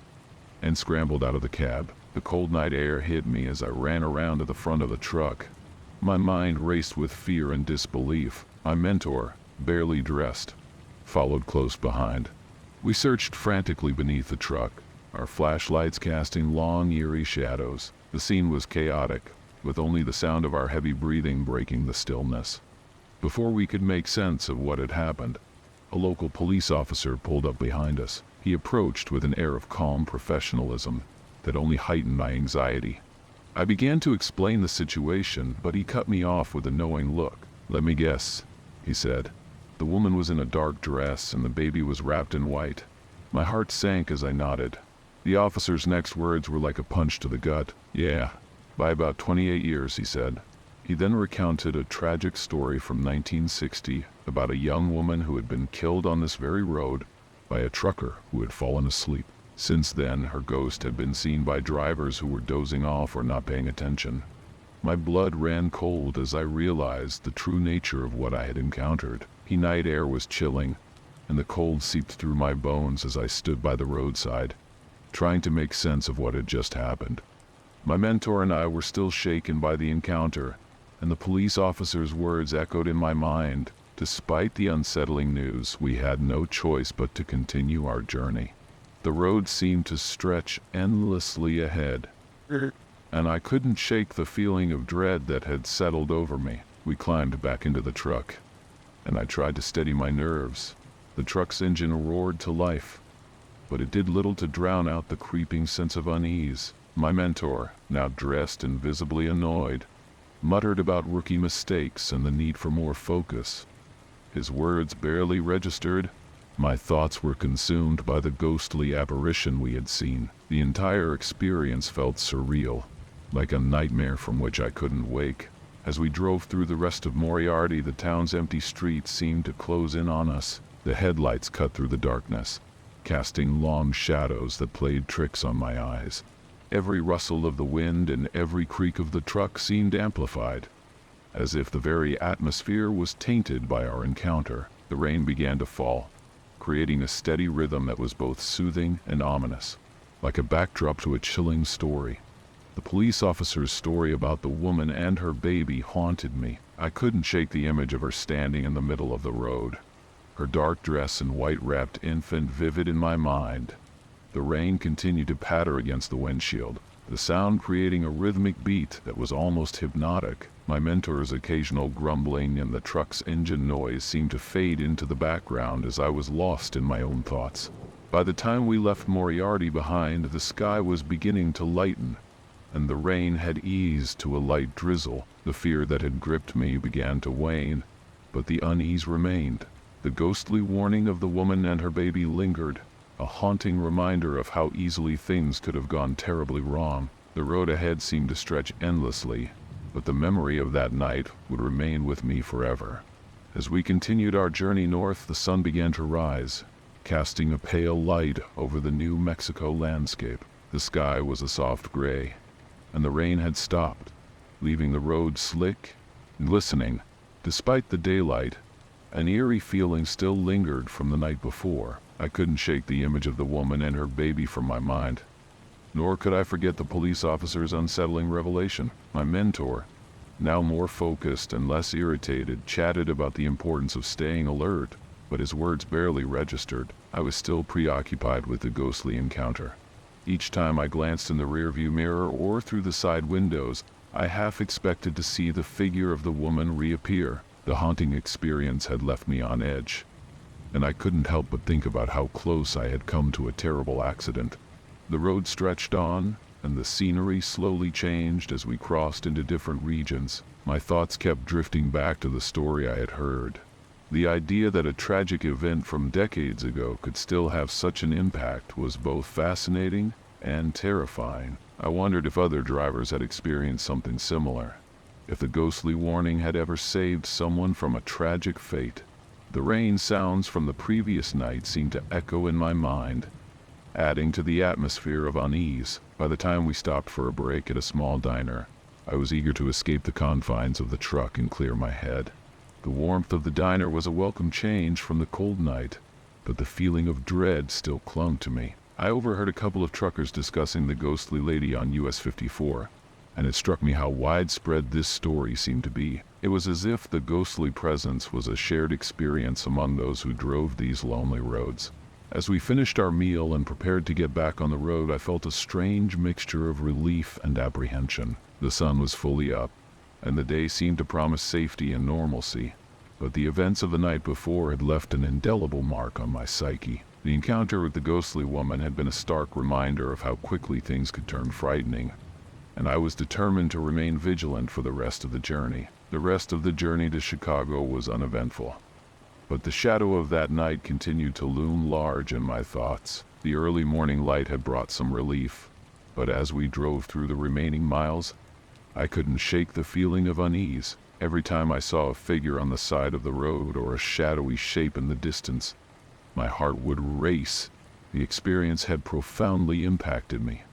and scrambled out of the cab. The cold night air hit me as I ran around to the front of the truck. My mind raced with fear and disbelief. My mentor, barely dressed, followed close behind. We searched frantically beneath the truck, our flashlights casting long, eerie shadows. The scene was chaotic, with only the sound of our heavy breathing breaking the stillness. Before we could make sense of what had happened, a local police officer pulled up behind us. He approached with an air of calm professionalism that only heightened my anxiety. I began to explain the situation, but he cut me off with a knowing look. "Let me guess," he said. The woman was in a dark dress and the baby was wrapped in white. My heart sank as I nodded. The officer's next words were like a punch to the gut. "Yeah, by about 28 years, he said. He then recounted a tragic story from 1960 about a young woman who had been killed on this very road by a trucker who had fallen asleep. Since then, her ghost had been seen by drivers who were dozing off or not paying attention. My blood ran cold as I realized the true nature of what I had encountered. The night air was chilling, and the cold seeped through my bones as I stood by the roadside, trying to make sense of what had just happened. My mentor and I were still shaken by the encounter, and the police officer's words echoed in my mind. Despite the unsettling news, we had no choice but to continue our journey. The road seemed to stretch endlessly ahead, and I couldn't shake the feeling of dread that had settled over me. We climbed back into the truck, and I tried to steady my nerves. The truck's engine roared to life, but it did little to drown out the creeping sense of unease. My mentor, now dressed and visibly annoyed, muttered about rookie mistakes and the need for more focus. His words barely registered. My thoughts were consumed by the ghostly apparition we had seen. The entire experience felt surreal, like a nightmare from which I couldn't wake. As we drove through the rest of Moriarty, the town's empty streets seemed to close in on us. The headlights cut through the darkness, casting long shadows that played tricks on my eyes. Every rustle of the wind and every creak of the truck seemed amplified, as if the very atmosphere was tainted by our encounter. The rain began to fall, creating a steady rhythm that was both soothing and ominous, like a backdrop to a chilling story. The police officer's story about the woman and her baby haunted me. I couldn't shake the image of her standing in the middle of the road, her dark dress and white-wrapped infant vivid in my mind. The rain continued to patter against the windshield, the sound creating a rhythmic beat that was almost hypnotic. My mentor's occasional grumbling and the truck's engine noise seemed to fade into the background as I was lost in my own thoughts. By the time we left Moriarty behind, the sky was beginning to lighten, and the rain had eased to a light drizzle. The fear that had gripped me began to wane, but the unease remained. The ghostly warning of the woman and her baby lingered, a haunting reminder of how easily things could have gone terribly wrong. The road ahead seemed to stretch endlessly, but the memory of that night would remain with me forever. As we continued our journey north, the sun began to rise, casting a pale light over the New Mexico landscape. The sky was a soft gray, and the rain had stopped, leaving the road slick and glistening. Despite the daylight, an eerie feeling still lingered from the night before. I couldn't shake the image of the woman and her baby from my mind, nor could I forget the police officer's unsettling revelation. My mentor, now more focused and less irritated, chatted about the importance of staying alert, but his words barely registered. I was still preoccupied with the ghostly encounter. Each time I glanced in the rearview mirror or through the side windows, I half expected to see the figure of the woman reappear. The haunting experience had left me on edge, and I couldn't help but think about how close I had come to a terrible accident. The road stretched on, and the scenery slowly changed as we crossed into different regions. My thoughts kept drifting back to the story I had heard. The idea that a tragic event from decades ago could still have such an impact was both fascinating and terrifying. I wondered if other drivers had experienced something similar, if the ghostly warning had ever saved someone from a tragic fate. The rain sounds from the previous night seemed to echo in my mind, adding to the atmosphere of unease. By the time we stopped for a break at a small diner, I was eager to escape the confines of the truck and clear my head. The warmth of the diner was a welcome change from the cold night, but the feeling of dread still clung to me. I overheard a couple of truckers discussing the ghostly lady on US 54, and it struck me how widespread this story seemed to be. It was as if the ghostly presence was a shared experience among those who drove these lonely roads. As we finished our meal and prepared to get back on the road, I felt a strange mixture of relief and apprehension. The sun was fully up, and the day seemed to promise safety and normalcy. But the events of the night before had left an indelible mark on my psyche. The encounter with the ghostly woman had been a stark reminder of how quickly things could turn frightening, and I was determined to remain vigilant for the rest of the journey. The rest of the journey to Chicago was uneventful, but the shadow of that night continued to loom large in my thoughts. The early morning light had brought some relief, but as we drove through the remaining miles, I couldn't shake the feeling of unease. Every time I saw a figure on the side of the road or a shadowy shape in the distance, my heart would race. The experience had profoundly impacted me,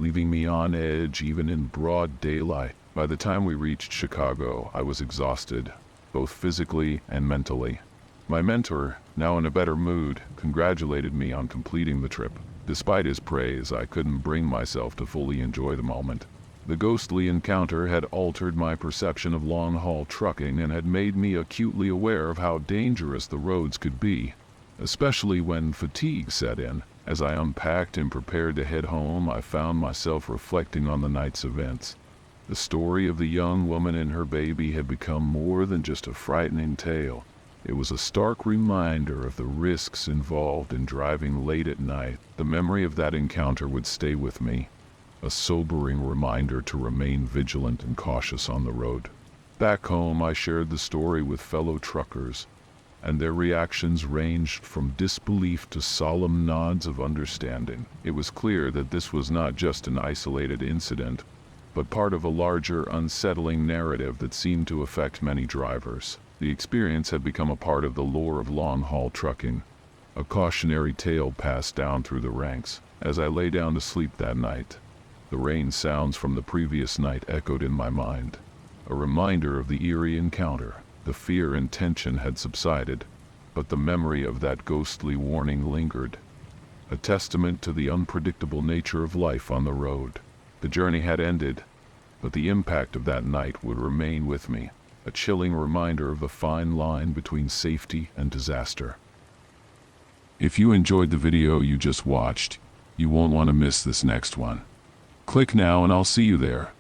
leaving me on edge even in broad daylight. By the time we reached Chicago, I was exhausted, both physically and mentally. My mentor, now in a better mood, congratulated me on completing the trip. Despite his praise, I couldn't bring myself to fully enjoy the moment. The ghostly encounter had altered my perception of long-haul trucking and had made me acutely aware of how dangerous the roads could be, especially when fatigue set in. As I unpacked and prepared to head home, I found myself reflecting on the night's events. The story of the young woman and her baby had become more than just a frightening tale. It was a stark reminder of the risks involved in driving late at night. The memory of that encounter would stay with me, a sobering reminder to remain vigilant and cautious on the road. Back home, I shared the story with fellow truckers, and their reactions ranged from disbelief to solemn nods of understanding. It was clear that this was not just an isolated incident, but part of a larger, unsettling narrative that seemed to affect many drivers. The experience had become a part of the lore of long-haul trucking, a cautionary tale passed down through the ranks. As I lay down to sleep that night, the rain sounds from the previous night echoed in my mind, a reminder of the eerie encounter. The fear and tension had subsided, but the memory of that ghostly warning lingered, a testament to the unpredictable nature of life on the road. The journey had ended, but the impact of that night would remain with me, a chilling reminder of the fine line between safety and disaster. If you enjoyed the video you just watched, you won't want to miss this next one. Click now and I'll see you there.